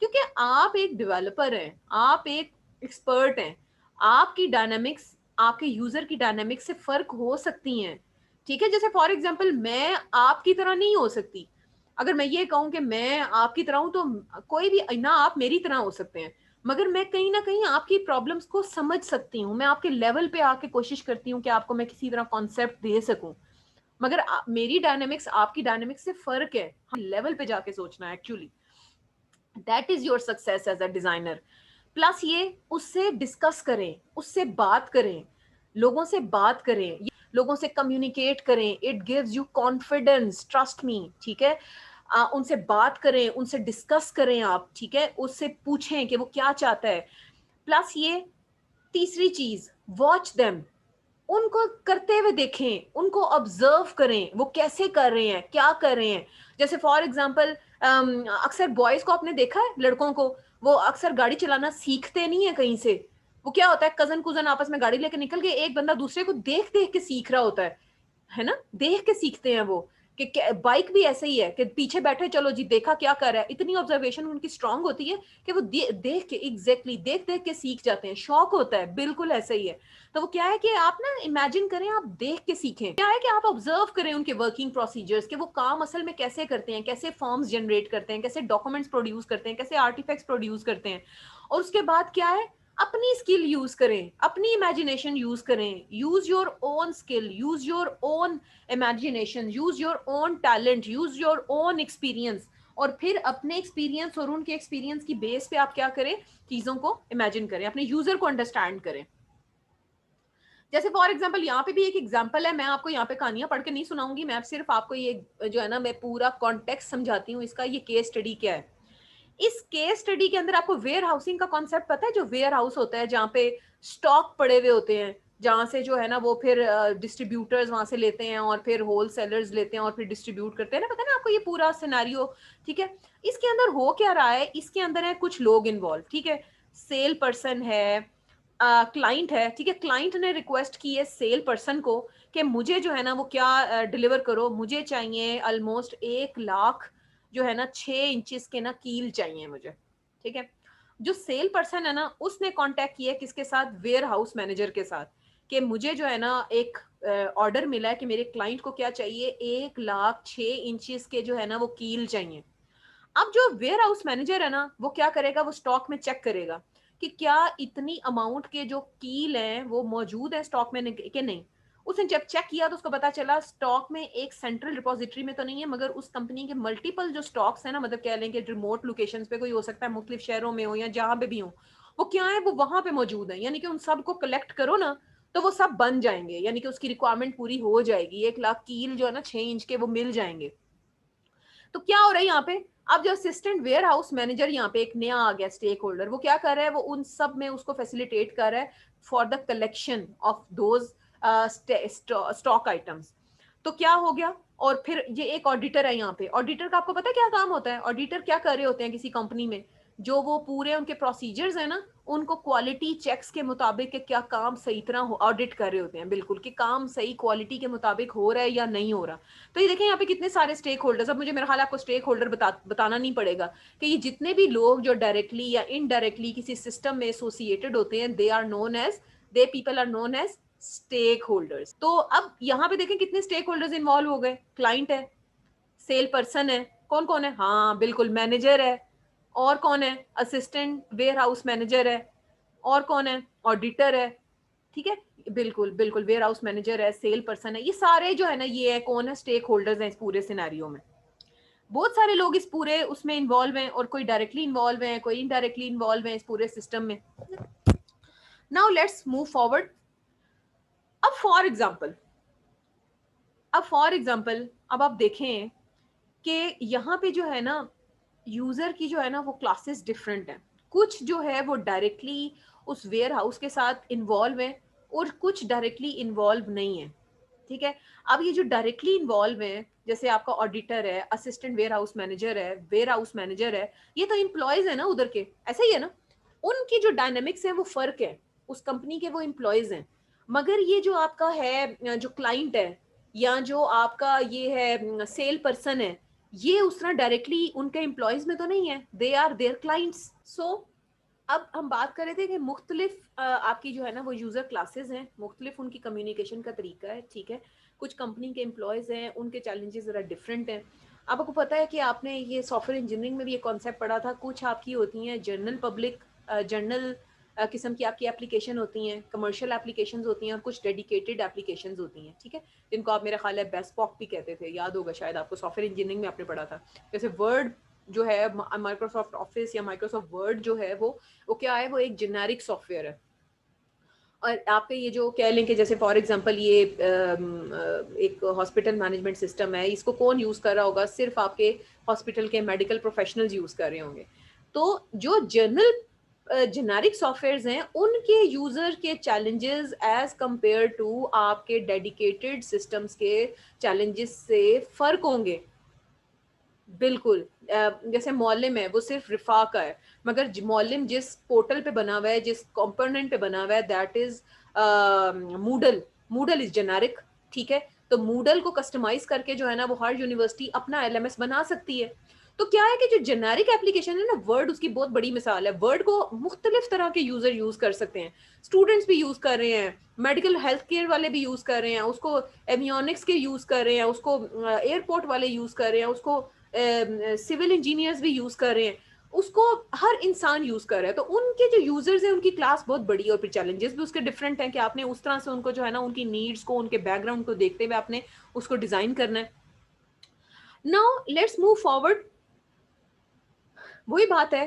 क्योंकि आप एक डेवलपर हैं, आप एक एक्सपर्ट हैं, आपकी डायनामिक्स आपके यूजर की डायनामिक्स से फर्क हो सकती हैं, ठीक है। जैसे फॉर एग्जांपल मैं आपकी तरह नहीं हो सकती, अगर मैं ये कहूं कि मैं आपकी तरह हूं तो कोई भी ना आप मेरी तरह हो सकते हैं, मगर मैं कहीं ना कहीं आपकी प्रॉब्लम्स को समझ सकती हूँ, मैं आपके लेवल पे आके कोशिश करती हूँ कि आपको मैं किसी तरह कॉन्सेप्ट दे सकूं, मगर मेरी डायनेमिक्स आपकी डायनेमिक्स से फर्क है, हम लेवल पे जाके सोचना है actually. That is your success as a designer. Plus ये उससे डिस्कस करें, उससे बात करें, लोगों से बात करें, लोगों से कम्युनिकेट करें, it gives you confidence, trust me, ठीक है। उनसे बात करें, उनसे डिस्कस करें आप, ठीक है, उससे पूछें कि वो क्या चाहता है। प्लस ये तीसरी चीज, वॉच देम, उनको करते हुए देखें, उनको ऑब्जर्व करें, वो कैसे कर रहे हैं, क्या कर रहे हैं। जैसे फॉर एग्जांपल अक्सर बॉयज को आपने देखा है, लड़कों को, वो अक्सर गाड़ी चलाना सीखते नहीं है कहीं से, वो क्या होता है, कजन कुजन आपस में गाड़ी लेकर निकल गए, एक बंदा दूसरे को देख देख के सीख रहा होता है ना, देख के सीखते हैं वो, कि बाइक भी ऐसे ही है कि पीछे बैठे चलो जी देखा क्या कर रहा है, इतनी ऑब्जर्वेशन उनकी स्ट्रांग होती है कि वो देख के एग्जैक्टली देख देख के सीख जाते हैं, शौक होता है, बिल्कुल ऐसे ही है। तो वो क्या है कि आप ना इमेजिन करें, आप देख के सीखें, क्या है कि आप ऑब्जर्व करें उनके वर्किंग प्रोसीजर्स, कि वो काम असल में कैसे करते हैं, कैसे फॉर्म्स जनरेट करते हैं, कैसे डॉक्यूमेंट्स प्रोड्यूस करते हैं, कैसे आर्टिफैक्ट्स प्रोड्यूस करते हैं। और उसके बाद क्या है, अपनी स्किल यूज करें, अपनी इमेजिनेशन यूज करें, use your own skill, use your own imagination, use your own talent, use your own experience, और फिर अपने एक्सपीरियंस और उनके एक्सपीरियंस की बेस पे आप क्या करें, चीजों को इमेजिन करें, अपने यूजर को अंडरस्टैंड करें। जैसे फॉर एग्जाम्पल यहाँ पे भी एक एग्जाम्पल है, मैं आपको यहाँ पे कहानियां पढ़ के नहीं सुनाऊंगी, मैं सिर्फ आपको ये जो है ना मैं पूरा कॉन्टेक्स्ट समझाती हूँ इसका, ये केस स्टडी क्या है। इस केस स्टडी के अंदर आपको वेयर हाउसिंग का कॉन्सेप्ट पता है, जो वेयर हाउस होता है जहाँ पे स्टॉक पड़े हुए होते हैं, जहां से जो है ना वो फिर डिस्ट्रीब्यूटर्स वहां से लेते हैं और फिर होल सेलर्स लेते हैं और फिर डिस्ट्रीब्यूट करते हैं ना, पता है ना आपको ये पूरा सिनेरियो, ठीक है। इसके अंदर हो क्या रहा है, इसके अंदर है कुछ लोग इन्वॉल्व, ठीक है, सेल पर्सन है, क्लाइंट है, ठीक है, क्लाइंट ने रिक्वेस्ट की है सेल पर्सन को कि मुझे जो है ना वो क्या डिलीवर करो, मुझे चाहिए ऑलमोस्ट 1 लाख जो है ना 6 इंचेस के ना कील चाहिए मुझे, ठीक है। जो सेल पर्सन है ना उसने कांटेक्ट किया किसके साथ, वेयर हाउस मैनेजर के साथ, कि मुझे जो है ना एक ऑर्डर मिला है कि मेरे क्लाइंट को क्या चाहिए, 1 लाख 6 इंचेस के जो है ना वो कील चाहिए। अब जो वेयर हाउस मैनेजर है ना वो क्या करेगा, वो स्टॉक में चेक करेगा कि क्या इतनी अमाउंट के जो कील हैं वो मौजूद है स्टॉक में कि नहीं। उसने जब चेक किया तो उसको पता चला स्टॉक में एक सेंट्रल रिपोजिटरी में तो नहीं है, मगर उस कंपनी के मल्टीपल जो स्टॉक्स है ना, मतलब कह लें कि रिमोट लोकेशंस पे कोई हो सकता है, मुख्तलिफ शहरों में हो या जहां पे भी हो, वो क्या है, वो वहां पे मौजूद है, यानी कि उन सबको कलेक्ट करो ना तो वो सब बन जाएंगे, यानी कि उसकी रिक्वायरमेंट पूरी हो जाएगी, 1 लाख कील जो है ना 6 इंच के वो मिल जाएंगे। तो क्या हो रहा है यहाँ पे, अब जो असिस्टेंट वेयर हाउस मैनेजर यहाँ पे एक नया आ गया स्टेक होल्डर, वो क्या कर रहा है, वो उन सब में उसको फैसिलिटेट कर रहा है for the collection of those stock items. तो क्या हो गया, और फिर ये एक ऑडिटर है यहाँ पे, ऑडिटर का आपको पता है क्या काम होता है, ऑडिटर क्या कर रहे होते हैं किसी कंपनी में, जो वो पूरे उनके प्रोसीजर्स है ना उनको क्वालिटी चेक्स के मुताबिक के क्या काम सही तरह ऑडिट कर रहे होते हैं, बिल्कुल कि काम सही क्वालिटी के मुताबिक हो रहा है या नहीं हो रहा। तो ये देखें यहाँ पे कितने सारे स्टेक होल्डर्स, अब मुझे मेरा ख्याल आपको स्टेक होल्डर बताना नहीं पड़ेगा कि ये जितने भी लोग जो डायरेक्टली या इनडायरेक्टली किसी सिस्टम में एसोसिएटेड होते हैं, they people are known as stakeholders. तो अब यहाँ पे देखें कितने स्टेक होल्डर्स इन्वॉल्व हो गए, क्लाइंट है, सेल पर्सन है, कौन कौन है, हाँ बिल्कुल मैनेजर है, और कौन है, असिस्टेंट वेयर हाउस मैनेजर है, और कौन है, ऑडिटर है, ठीक है, बिल्कुल बिल्कुल वेयर हाउस मैनेजर है, सेल पर्सन है, ये सारे जो है ना ये है कौन है, स्टेक होल्डर्स हैं इस पूरे सिनेरियो में। बहुत सारे लोग इस पूरे उसमें इन्वॉल्व हैं, और कोई डायरेक्टली इन्वॉल्व है, कोई इनडायरेक्टली इन्वॉल्व है इस पूरे सिस्टम में। Now let's move forward. अब फॉर एग्जाम्पल अब आप देखें कि यहाँ पे जो है ना यूजर की जो है ना वो क्लासेस डिफरेंट हैं। कुछ जो है वो डायरेक्टली उस वेयर हाउस के साथ इन्वॉल्व है, और कुछ डायरेक्टली इन्वॉल्व नहीं है, ठीक है। अब ये जो डायरेक्टली इन्वॉल्व है, जैसे आपका ऑडिटर है, असिस्टेंट वेयर हाउस मैनेजर है, वेयर हाउस मैनेजर है, ये तो एम्प्लॉयज है ना उधर के, ऐसा ही है ना। उनकी जो डायनेमिक्स है वो फर्क है, उस कंपनी के वो एम्प्लॉयज हैं। मगर ये जो आपका है जो क्लाइंट है, या जो आपका ये है सेल पर्सन है, ये उस तरह डायरेक्टली उनके एम्प्लॉयज में तो नहीं है, दे आर देयर क्लाइंट्स। सो अब हम बात कर रहे थे कि मुख्तलिफ आपकी जो है ना वो यूज़र क्लासेस हैं, मुख्तलिफ उनकी कम्युनिकेशन का तरीका है, ठीक है। कुछ कंपनी के एम्प्लॉयज़ हैं, उनके चैलेंजेस ज़रा डिफरेंट हैं। अब आपको पता है कि आपने ये सॉफ्टवेयर इंजीनियरिंग में भी ये कॉन्सेप्ट पढ़ा था, कुछ आपकी होती हैं जनरल पब्लिक, जनरल किस्म की आपकी एप्लीकेशन होती हैं, कमर्शियल एप्लीकेशंस होती हैं, और कुछ डेडिकेटेड एप्लीकेशंस होती हैं, ठीक है, जिनको आप मेरा ख्याल है बेस्पॉक भी कहते थे, याद होगा शायद आपको, सॉफ्टवेयर इंजीनियरिंग में आपने पढ़ा था। जैसे वर्ड जो है, माइक्रोसॉफ्ट ऑफिस या माइक्रोसॉफ्ट वर्ड जो है वो क्या है, वो एक जेनेरिक सॉफ्टवेयर है। और आपके ये जो कह लें कि जैसे फॉर एग्जांपल ये एक हॉस्पिटल मैनेजमेंट सिस्टम है, इसको कौन यूज़ कर रहा होगा, सिर्फ आपके हॉस्पिटल के मेडिकल प्रोफेशनल्स यूज़ कर रहे होंगे। तो जो जनरल जेनेरिक सॉफ्टवेयर्स हैं, उनके यूज़र के चैलेंजेस एज कंपेयर टू आपके डेडिकेटेड सिस्टम्स के चैलेंजेस से फ़र्क होंगे। बिल्कुल। जैसे मौलिम है वो सिर्फ रिफा का है, मगर मौलिम जिस पोर्टल पे बना हुआ है, जिस कंपोनेंट पे बना हुआ है, that is Moodle. Moodle is generic, ठीक है। तो मूडल को कस्टमाइज करके जो है ना वो हर यूनिवर्सिटी अपना एलएमएस बना सकती है। तो क्या है कि जो जेनेरिक एप्लीकेशन है ना, वर्ड उसकी बहुत बड़ी मिसाल है। वर्ड को मुख्तलिफ तरह के यूजर यूज कर सकते हैं, स्टूडेंट्स भी यूज कर रहे हैं, मेडिकल हेल्थ केयर वाले भी यूज कर रहे हैं उसको, एवियोनिक्स के यूज कर रहे हैं उसको, एयरपोर्ट वाले यूज कर रहे हैं उसको, सिविल इंजीनियर्स भी यूज कर रहे हैं उसको, हर इंसान यूज कर रहा है। तो उनके जो यूजर्स हैं उनकी क्लास बहुत बड़ी है, और फिर चैलेंजेस भी उसके डिफरेंट हैं कि आपने उस तरह से उनको जो है ना उनकी नीड्स को, उनके बैकग्राउंड को देखते हुए आपने उसको डिजाइन करना है। Now let's move forward. वही बात है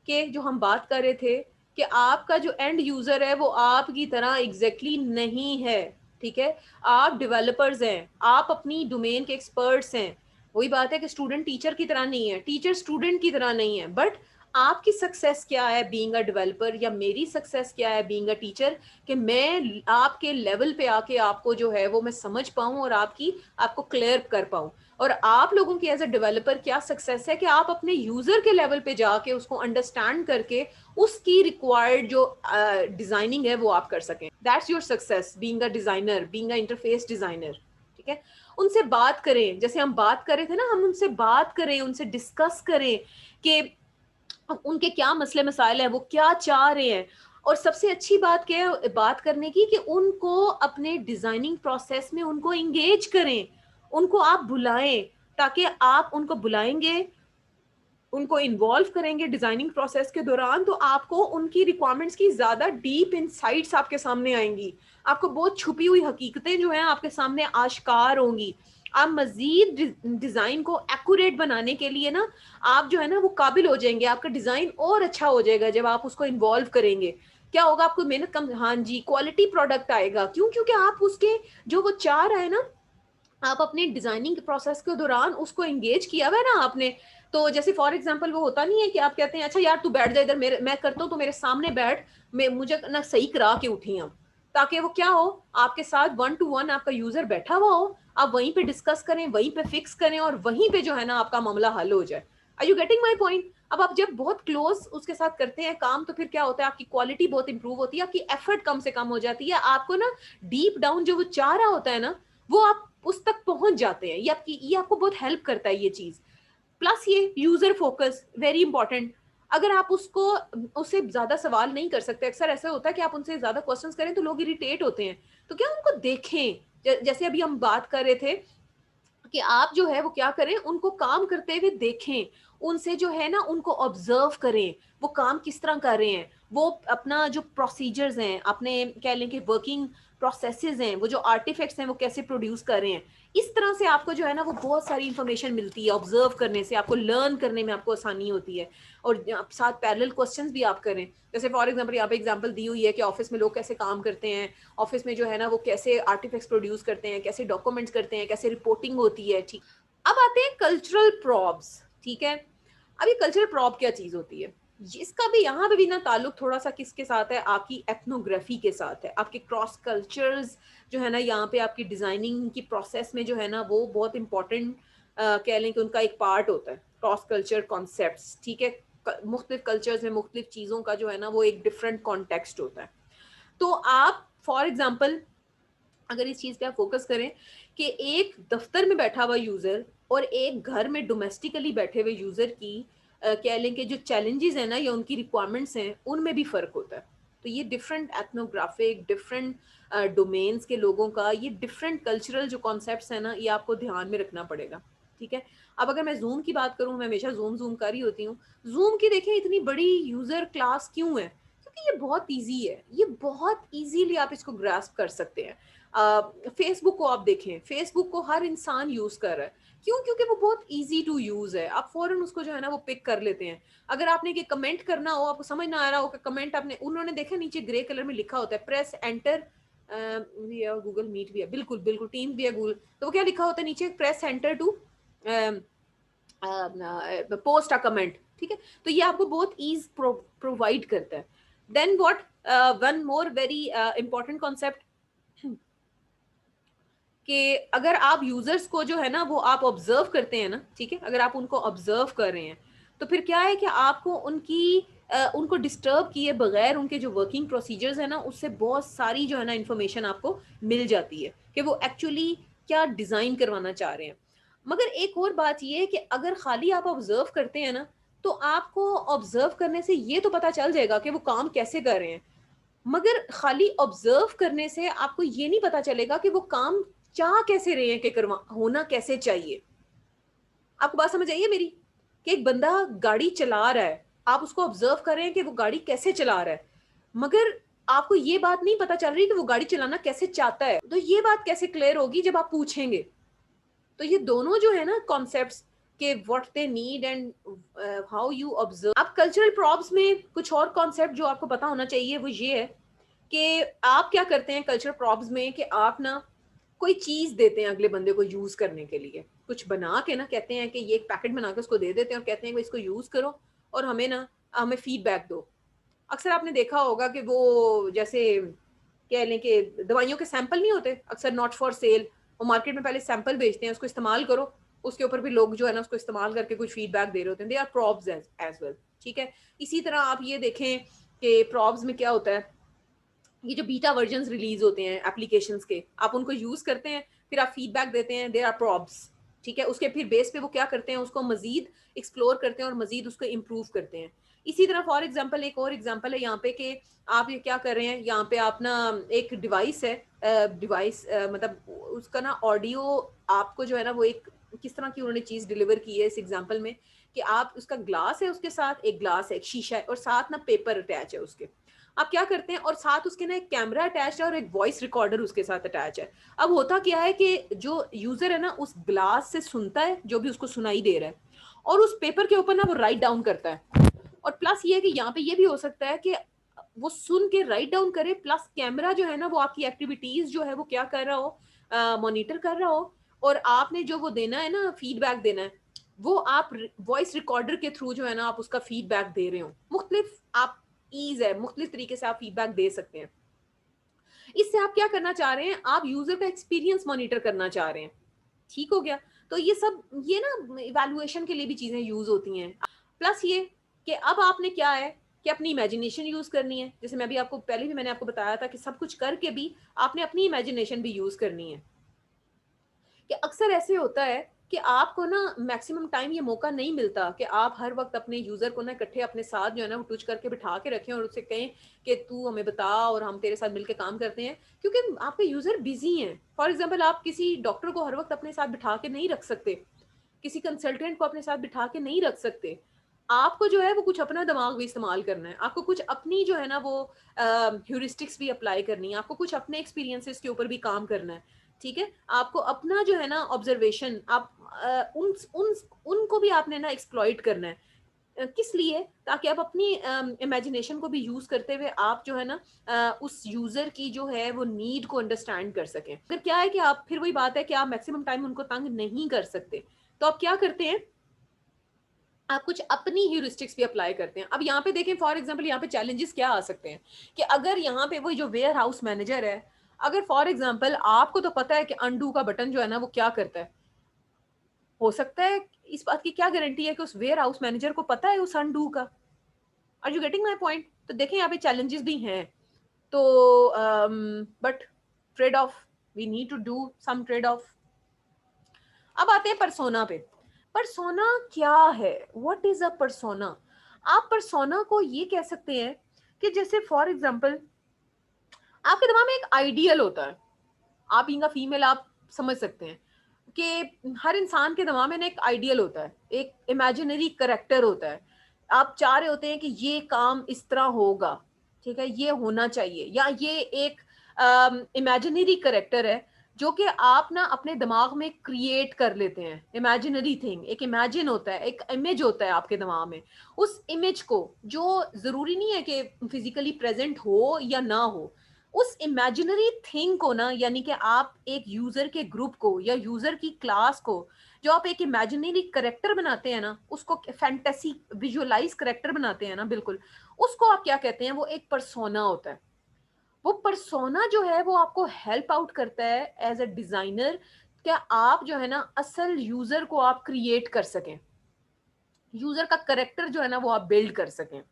कि जो हम बात कर रहे थे कि आपका जो एंड यूजर है वो आपकी तरह एग्जैक्टली नहीं है, ठीक है। आप डेवलपर्स हैं, आप अपनी डोमेन के एक्सपर्ट्स हैं। वही बात है कि स्टूडेंट टीचर की तरह नहीं है, टीचर स्टूडेंट की तरह नहीं है। बट आपकी सक्सेस क्या है बीइंग अ डेवलपर, या मेरी सक्सेस क्या है बीइंग अ टीचर, कि मैं आपके लेवल पे आके आपको जो है वो मैं समझ पाऊं, और आपको क्लियर कर पाऊं। और आप लोगों की एज अ डेवलपर क्या सक्सेस है कि आप अपने यूजर के लेवल पे जाके उसको अंडरस्टैंड करके उसकी रिक्वायर्ड जो डिजाइनिंग है वो आप कर सकें। That's your success being a designer, being a interface designer, ठीक है। उनसे बात करें, जैसे हम बात कर रहे थे ना, हम उनसे बात करें, उनसे डिस्कस करें कि उनके क्या मसले मसाइल है, वो क्या चाह रहे हैं। और सबसे अच्छी बात क्या है बात करने की, कि उनको अपने डिजाइनिंग प्रोसेस में उनको इंगेज करें, उनको आप बुलाएं, ताकि आप उनको बुलाएंगे, उनको इन्वॉल्व करेंगे डिजाइनिंग प्रोसेस के दौरान, तो आपको उनकी रिक्वायरमेंट्स की ज्यादा डीप इनसाइट्स आपके सामने आएंगी, आपको बहुत छुपी हुई हकीकतें जो हैं आपके सामने आश्कार होंगी। आप मजीद डिजाइन को एक्यूरेट बनाने के लिए ना, आप जो है ना वो काबिल हो जाएंगे, आपका डिजाइन और अच्छा हो जाएगा जब आप उसको इन्वॉल्व करेंगे। क्या होगा, आपको मेहनत कम, हाँ जी, क्वालिटी प्रोडक्ट आएगा। क्यों? क्योंकि आप उसके जो वो चाह रहा है ना, आप अपने डिजाइनिंग प्रोसेस के दौरान उसको एंगेज किया हुआ है ना आपने। तो जैसे फॉर एग्जांपल वो होता नहीं है कि आप कहते हैं अच्छा यार तू बैठ जा इधर, मेरे मैं करता हूँ तो मेरे सामने बैठ, मैं मुझे ना सही करा के उठी हम, ताकि वो क्या हो, आपके साथ 1 to 1 आपका यूजर बैठा हुआ हो, आप वहीं पे डिस्कस करें, वहीं पे फिक्स करें, और वहीं पे जो है ना आपका मामला हल हो जाए। Are you getting my point? अब आप जब बहुत क्लोज उसके साथ करते हैं काम, तो फिर क्या होता है, आपकी क्वालिटी बहुत इंप्रूव होती है, आपकी एफर्ट कम से कम हो जाती है, आपको ना डीप डाउन जो वो चाह रहा होता है ना, वो आप उस तक पहुंच जाते हैं। ये आपको बहुत हेल्प करता है ये चीज। प्लस ये यूजर फोकस वेरी इंपॉर्टेंट। अगर आप उससे ज्यादा सवाल नहीं कर सकते, अक्सर ऐसा होता है कि आप उनसे ज्यादा क्वेश्चंस करें तो लोग इरिटेट होते हैं, तो क्या उनको देखें, जैसे अभी हम बात कर रहे थे कि आप जो है वो क्या करें, उनको काम करते हुए देखें, उनसे जो है ना उनको ऑब्जर्व करें, वो काम किस तरह कर रहे हैं, वो अपना जो प्रोसीजर्स हैं, अपने कह लें कि वर्किंग प्रोसेसेस हैं, वो जो आर्टिफैक्ट्स हैं वो कैसे प्रोड्यूस कर रहे हैं। इस तरह से आपको जो है ना वो बहुत सारी इंफॉर्मेशन मिलती है, ऑब्जर्व करने से आपको लर्न करने में आपको आसानी होती है। और साथ पैरेलल क्वेश्चंस भी आप करें, जैसे फॉर एग्जांपल यहाँ पे एग्जांपल दी हुई है कि ऑफिस में लोग कैसे काम करते हैं, ऑफिस में जो है ना वो कैसे आर्टिफैक्ट्स प्रोड्यूस करते हैं, कैसे डॉक्यूमेंट्स करते हैं, कैसे रिपोर्टिंग होती है, ठीक। अब आते हैं कल्चरल प्रॉब्स, ठीक है। अब ये कल्चरल प्रॉब क्या चीज होती है, इसका भी यहाँ पे भी ना ताल्लुक थोड़ा सा किसके साथ है, आपकी एथनोग्राफी के साथ है, आपके क्रॉस कल्चर्स जो है ना यहाँ पे आपकी डिजाइनिंग की प्रोसेस में जो है ना वो बहुत इंपॉर्टेंट कह लें कि उनका एक पार्ट होता है, क्रॉस कल्चर कॉन्सेप्ट्स, ठीक है। मुख्तलिफ कल्चर्स में मुख्तलिफ चीज़ों का जो है ना वो एक डिफरेंट कॉन्टेक्स्ट होता है। तो आप फॉर एग्जाम्पल अगर इस चीज़ पे आप फोकस करें कि एक दफ्तर में बैठा हुआ यूज़र और एक घर में डोमेस्टिकली बैठे हुए यूज़र की कह लें कि जो चैलेंजेस हैं ना या उनकी रिक्वायरमेंट्स हैं उनमें भी फ़र्क होता है। तो ये डिफरेंट एथनोग्राफिक डिफरेंट डोमेन्स के लोगों का ये डिफरेंट कल्चरल जो कॉन्सेप्ट्स हैं ना ये आपको ध्यान में रखना पड़ेगा, ठीक है। अब अगर मैं जूम की बात करूं, मैं हमेशा जूम जूम कर ही होती हूँ। जूम की देखें इतनी बड़ी यूज़र क्लास क्यों है, क्योंकि ये बहुत ईजी है, ये बहुत ईजीली आप इसको ग्रास्प कर सकते हैं। फेसबुक को आप देखें, फेसबुक को हर इंसान यूज कर रहा है, क्यों, क्योंकि वो बहुत इजी टू यूज है, आप फौरन उसको जो है ना वो पिक कर लेते हैं। अगर आपने कि कमेंट करना हो, आपको समझ ना आ रहा हो कि कमेंट आपने, उन्होंने देखा नीचे ग्रे कलर में लिखा होता है प्रेस एंटर, गूगल मीट भी है, बिल्कुल बिल्कुल टीम्स भी है गूगल, तो वो क्या लिखा होता है नीचे, press enter to post a comment, ठीक है। तो ये आपको बहुत ईज प्रोवाइड करता है। Then what, one more very important concept कि अगर आप यूजर्स को जो है ना वो आप ऑब्जर्व करते हैं ना, ठीक है, अगर आप उनको ऑब्जर्व कर रहे हैं तो फिर क्या है कि आपको उनको डिस्टर्ब किए बगैर उनके जो वर्किंग प्रोसीजर्स है ना उससे बहुत सारी जो है ना इंफॉर्मेशन आपको मिल जाती है कि वो एक्चुअली क्या डिजाइन करवाना चाह रहे हैं। मगर एक और बात ये है कि अगर खाली आप ऑब्जर्व करते हैं ना तो आपको ऑब्जर्व करने से ये तो पता चल जाएगा कि वो काम कैसे कर रहे हैं, मगर खाली ऑब्जर्व करने से आपको ये नहीं पता चलेगा कि वो काम चाह कैसे रहे हैं कि करवा होना कैसे चाहिए। आपको बात समझ आई है मेरी, कि एक बंदा गाड़ी चला रहा है, आप उसको ऑब्जर्व कर रहे हैं कि वो गाड़ी कैसे चला रहा है, मगर आपको ये बात नहीं पता चल रही कि वो गाड़ी चलाना कैसे चाहता है। तो ये बात कैसे क्लियर होगी जब आप पूछेंगे। तो ये दोनों जो है ना कॉन्सेप्ट्स के what they need and how you observe. अब कल्चरल प्रॉब्स में कुछ और कॉन्सेप्ट जो आपको पता होना चाहिए वो ये है कि आप क्या करते हैं कल्चरल प्रॉब्स में कि आप ना कोई चीज देते हैं अगले बंदे को यूज करने के लिए, कुछ बना के ना कहते हैं कि ये एक पैकेट बना के उसको दे देते हैं और कहते हैं कि इसको यूज करो और हमें ना हमें फीडबैक दो। अक्सर आपने देखा होगा कि वो जैसे कह लें कि दवाइयों के सैंपल नहीं होते अक्सर नॉट फॉर सेल, वो मार्केट में पहले सैंपल बेचते हैं, उसको इस्तेमाल करो, उसके ऊपर भी लोग जो है ना उसको इस्तेमाल करके कुछ फीडबैक दे रहे होते हैं, they are probes as well, ठीक है। इसी तरह आप ये देखें कि प्रॉब्स में क्या होता है, ये जो बीटा वर्जन रिलीज होते हैं एप्लीकेशंस के, आप उनको यूज करते हैं, फिर आप फीडबैक देते हैं, देर आर प्रॉब्स, ठीक है। उसके फिर बेस पे वो क्या करते हैं, उसको मजीद एक्सप्लोर करते हैं और मजीद उसको इम्प्रूव करते हैं। इसी तरह फॉर एग्जाम्पल एक और एग्जाम्पल है यहाँ पे कि आप ये क्या कर रहे हैं, यहाँ पे आप ना एक डिवाइस है, डिवाइस मतलब उसका ना ऑडियो आपको जो है ना वो एक किस तरह की उन्होंने चीज डिलीवर की है इस एग्जाम्पल में, कि आप उसका ग्लास है, उसके साथ एक ग्लास है, एक शीशा है और साथ ना पेपर अटैच है उसके। आप क्या करते हैं और साथ उसके ना एक कैमरा अटैच है और एक वॉइस रिकॉर्डर उसके साथ अटैच है। अब होता क्या है कि जो यूजर है ना उस ग्लास से सुनता है जो भी उसको सुनाई दे रहा है और उस पेपर के ऊपर ना वो राइट डाउन करता है। और प्लस ये है कि यहाँ पे ये भी हो सकता है कि वो सुन के राइट डाउन करे, प्लस कैमरा जो है ना वो आपकी एक्टिविटीज जो है वो क्या कर रहा हो, मॉनिटर कर रहा हो, और आपने जो वो देना है ना फीडबैक देना है वो आप वॉइस रिकॉर्डर के थ्रू जो है ना आप उसका फीडबैक दे रहे हो। मुख्तलिफ आप ईज है, मुख्तलिफ तरीके से आप फीडबैक दे सकते हैं। इससे आप क्या करना चाह रहे हैं, आप यूजर का एक्सपीरियंस मॉनिटर करना चाह रहे हैं, ठीक हो गया। तो ये सब ये ना इवैल्यूएशन के लिए भी चीजें यूज होती हैं। प्लस ये कि अब आपने क्या है कि अपनी इमेजिनेशन यूज करनी है, जैसे मैं भी आपको पहले भी मैंने आपको बताया था कि सब कुछ करके भी आपने अपनी इमेजिनेशन भी यूज करनी है। कि अक्सर ऐसे होता है कि आपको ना मैक्सिमम टाइम ये मौका नहीं मिलता कि आप हर वक्त अपने यूज़र को ना इकट्ठे अपने साथ जो है ना वो टूच करके बिठा के रखें और उससे कहें कि तू हमें बता और हम तेरे साथ मिलके काम करते हैं, क्योंकि आपके यूज़र बिजी हैं। फॉर एग्जांपल आप किसी डॉक्टर को हर वक्त अपने साथ बिठा के नहीं रख सकते, किसी कंसल्टेंट को अपने साथ बिठा के नहीं रख सकते। आपको जो है वो कुछ अपना दिमाग भी इस्तेमाल करना है, आपको कुछ अपनी जो है ना वो ह्यूरिस्टिक्स भी अप्लाई करनी है, आपको कुछ अपने एक्सपीरियंसेस के ऊपर भी काम करना है, ठीक है? आपको अपना जो है ना ऑब्जर्वेशन आप उन उन उनको भी आपने ना एक्सप्लॉइट करना है। किस लिए? ताकि आप अपनी इमेजिनेशन को भी यूज़ करते हुए आप जो है ना उस यूज़र की जो है वो नीड को अंडरस्टैंड कर सकें। फिर क्या है कि आप फिर वही बात है कि आप मैक्सिमम टाइम उनको तंग नहीं कर सकते। तो आप क्या करते हैं? आप कुछ अपनी ह्यूरिस्टिक्स भी अप्लाई करते हैं। अब यहाँ पे देखें फॉर एग्ज़ाम्पल यहाँ पे चैलेंजेस क्या आ सकते हैं कि अगर यहाँ पे वही जो वेयर हाउस मैनेजर है, अगर फॉर एग्ज़ाम्पल आपको तो पता है कि अनडू का बटन जो है ना वो क्या करता है। हो सकता है इस बात की क्या गारंटी है कि उस वेयर हाउस मैनेजर को पता है उस अनडू का? Are you getting my point? तो देखें यहाँ पे चैलेंजेस भी हैं। तो but trade off, we need to do some trade off. अब आते हैं पर्सोना पे। पर्सोना क्या है? What is a persona? आप पर्सोना को ये कह सकते हैं कि जैसे फॉर एग्जांपल आपके दिमाग में एक आइडियल होता है। आप बीइंग अ फीमेल आप समझ सकते हैं कि हर इंसान के दिमाग में ना एक आइडियल होता है, एक इमेजिनरी कैरेक्टर होता है। आप चाह रहे होते हैं कि ये काम इस तरह होगा, ठीक है? ये होना चाहिए या ये एक इमेजिनरी कैरेक्टर है जो कि आप ना अपने दिमाग में क्रिएट कर लेते हैं। इमेजिनरी थिंग एक इमेजिन होता है, एक इमेज होता है आपके दिमाग में। उस इमेज को जो ज़रूरी नहीं है कि फिज़िकली प्रेज़ेंट हो या ना हो, उस इमेजिनरी थिंग को ना यानी कि आप एक यूजर के ग्रुप को या यूजर की क्लास को जो आप एक इमेजिनरी करेक्टर बनाते हैं ना, उसको फैंटेसी विजुअलाइज करेक्टर बनाते हैं ना, बिल्कुल उसको आप क्या कहते हैं? वो एक पर्सोना होता है। वो पर्सोना जो है वो आपको हेल्प आउट करता है एज अ डिजाइनर, क्या आप जो है ना असल यूजर को आप क्रिएट कर सकें, यूजर का करेक्टर जो है ना वो आप बिल्ड कर सकें,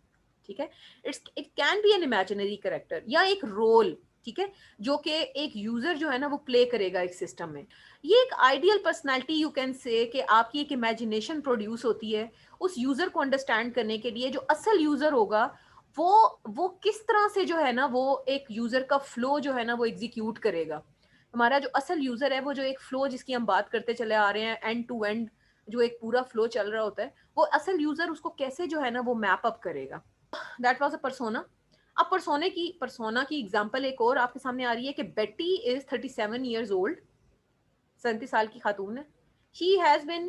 ठीक है? It can be an imaginary character या एक रोल, ठीक है, जो कि एक यूजर जो है ना वो प्ले करेगा एक सिस्टम में। ये एक ideal personality you can say कि आपकी एक इमेजिनेशन प्रोड्यूस होती है उस यूजर को अंडरस्टैंड करने के लिए। जो असल यूजर होगा वो किस तरह से जो है ना वो एक यूजर का फ्लो जो है ना वो एग्जीक्यूट करेगा। हमारा जो असल यूजर है वो जो एक फ्लो जिसकी हम बात करते चले आ रहे हैं, एंड टू एंड जो एक पूरा फ्लो चल रहा होता है, वो असल यूजर उसको कैसे जो है ना वो मैप अप करेगा। That was a persona. अब पर्सोना की एग्जांपल एक और आपके सामने आ रही है कि बेटी इज 37 ईयर्स ओल्ड, 37 साल की खातून है। She has been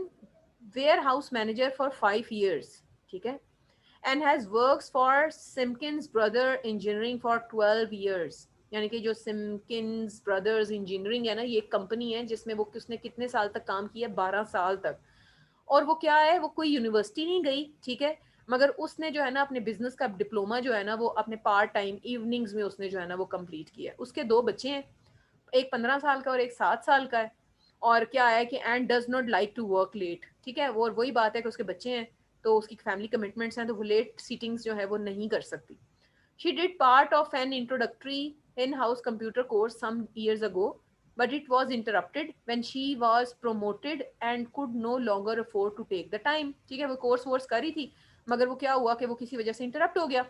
warehouse manager for 5 years, ठीक है, and has works for Simkins brother engineering for 12 years। यानी कि जो सिम्किंस ब्रदर्स इंजीनियरिंग है ना, ये एक कंपनी है जिसमें वो उसने कितने साल तक काम किया? 12 साल तक। और वो क्या है, वो कोई यूनिवर्सिटी नहीं गई, ठीक है, मगर उसने जो है ना अपने बिजनेस का डिप्लोमा जो है ना वो अपने पार्ट टाइम इवनिंग्स में उसने जो है ना वो कंप्लीट किया। उसके 2 बच्चे हैं, एक 15 साल का और एक 7 साल का है। और क्या है कि and does not like to work late, ठीक है, वो और वही बात है कि उसके बच्चे हैं तो उसकी फैमिली कमिटमेंट्स हैं तो वो लेट सीटिंग्स जो है वो नहीं कर सकती। She did part of an introductory in-house computer course some years ago, but it was interrupted when she was promoted and could no longer afford to take the time। ठीक है, वो course verse करी थी मगर वो क्या हुआ कि वो किसी वजह से इंटरप्ट हो गया।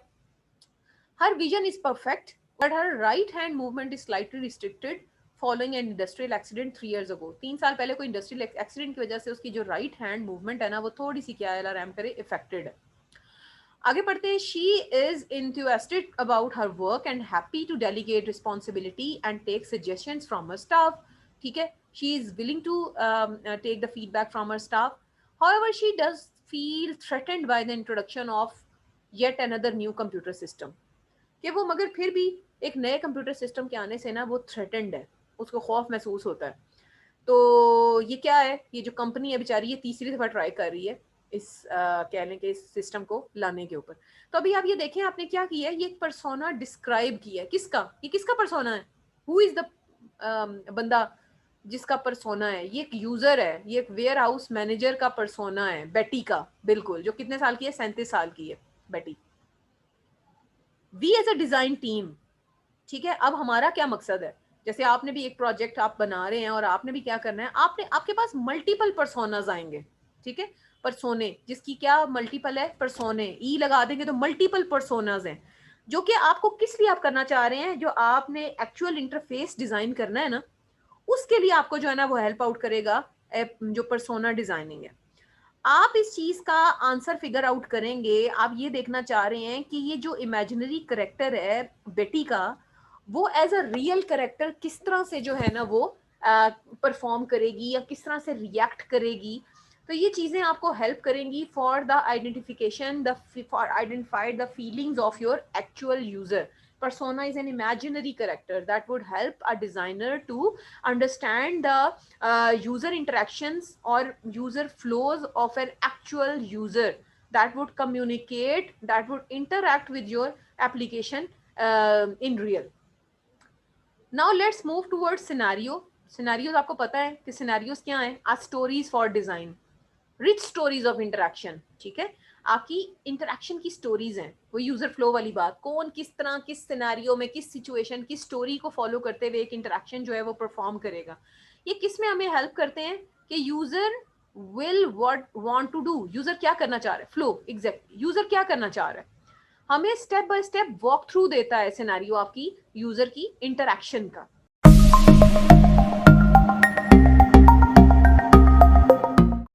Her vision is perfect, but her right hand movement is slightly restricted following an industrial accident 3 years ago। 3 साल पहले कोई इंडस्ट्रियल एक्सीडेंट की वजह से उसकी जो राइट हैंड मूवमेंट है ना वो थोड़ी सी क्या है रैम करे इफेक्टेड है। आगे बढ़ते हैं। She is enthusiastic about her work and happy to delegate responsibility and take suggestions from her staff। ठीक है, she is willing to take the feedback from her staff। however she does feel threatened by the introduction of yet another new computer system। कि वो मगर फिर भी एक नए computer system के आने से ना वो थ्रेटेंड है, उसको खौफ महसूस होता है। तो ये क्या है, ये जो कंपनी है बेचारी ये तीसरी दफा ट्राई कर रही है इस कह लें कि इस सिस्टम को लाने के ऊपर। तो अभी आप ये देखें आपने क्या किया है, ये एक पर्सोना डिस्क्राइब किया है। किसका? ये किसका पर्सोना है? हु इज द बंदा जिसका पर्सोना है? ये एक यूजर है, ये एक वेयर हाउस मैनेजर का पर्सोना है, बेटी का, बिल्कुल, जो कितने साल की है? 37 साल की है बेटी। We as a design team, ठीक है, अब हमारा क्या मकसद है? जैसे आपने भी एक प्रोजेक्ट आप बना रहे हैं और आपने भी क्या करना है, आपने आपके पास मल्टीपल पर्सोनाज आएंगे, ठीक है, पर्सोने जिसकी क्या मल्टीपल है, पर्सोने ई लगा देंगे तो मल्टीपल पर्सोनाज हैं, जो कि आपको किस लिए आप करना चाह रहे हैं, जो आपने एक्चुअल इंटरफेस डिजाइन करना है ना, उसके लिए आपको जो है ना वो हेल्प आउट करेगा जो पर्सोना डिजाइनिंग है। आप इस चीज का आंसर फिगर आउट करेंगे, आप ये देखना चाह रहे हैं कि ये जो इमेजिनरी करेक्टर है बेटी का, वो एज अ रियल करेक्टर किस तरह से जो है ना वो परफॉर्म करेगी या किस तरह से रिएक्ट करेगी। तो ये चीजें आपको हेल्प करेंगी for the identification the for identified the feelings of your actual user. Persona is an imaginary character that would help a designer to understand the user interactions or user flows of an actual user that would communicate, that would interact with your application in real. Now let's move towards scenario. Scenarios आपको पता है कि scenarios क्या हैं? Are stories for design, rich stories of interaction, ठीक है, आपकी interaction की स्टोरीज हैं, वो यूजर फ्लो वाली बात, कौन किस तरह किस सिनेरियो में किस सिचुएशन की स्टोरी को फॉलो करते हुए एक इंटरेक्शन जो है वो परफॉर्म करेगा। ये किस में हमें हेल्प करते हैं कि user will what want to do, user क्या करना चाह रहा है, फ्लो एग्जैक्टली यूजर क्या करना चाह रहा है, हमें step by step walk through देता है सिनेरियो आपकी यूजर की इंटरेक्शन का।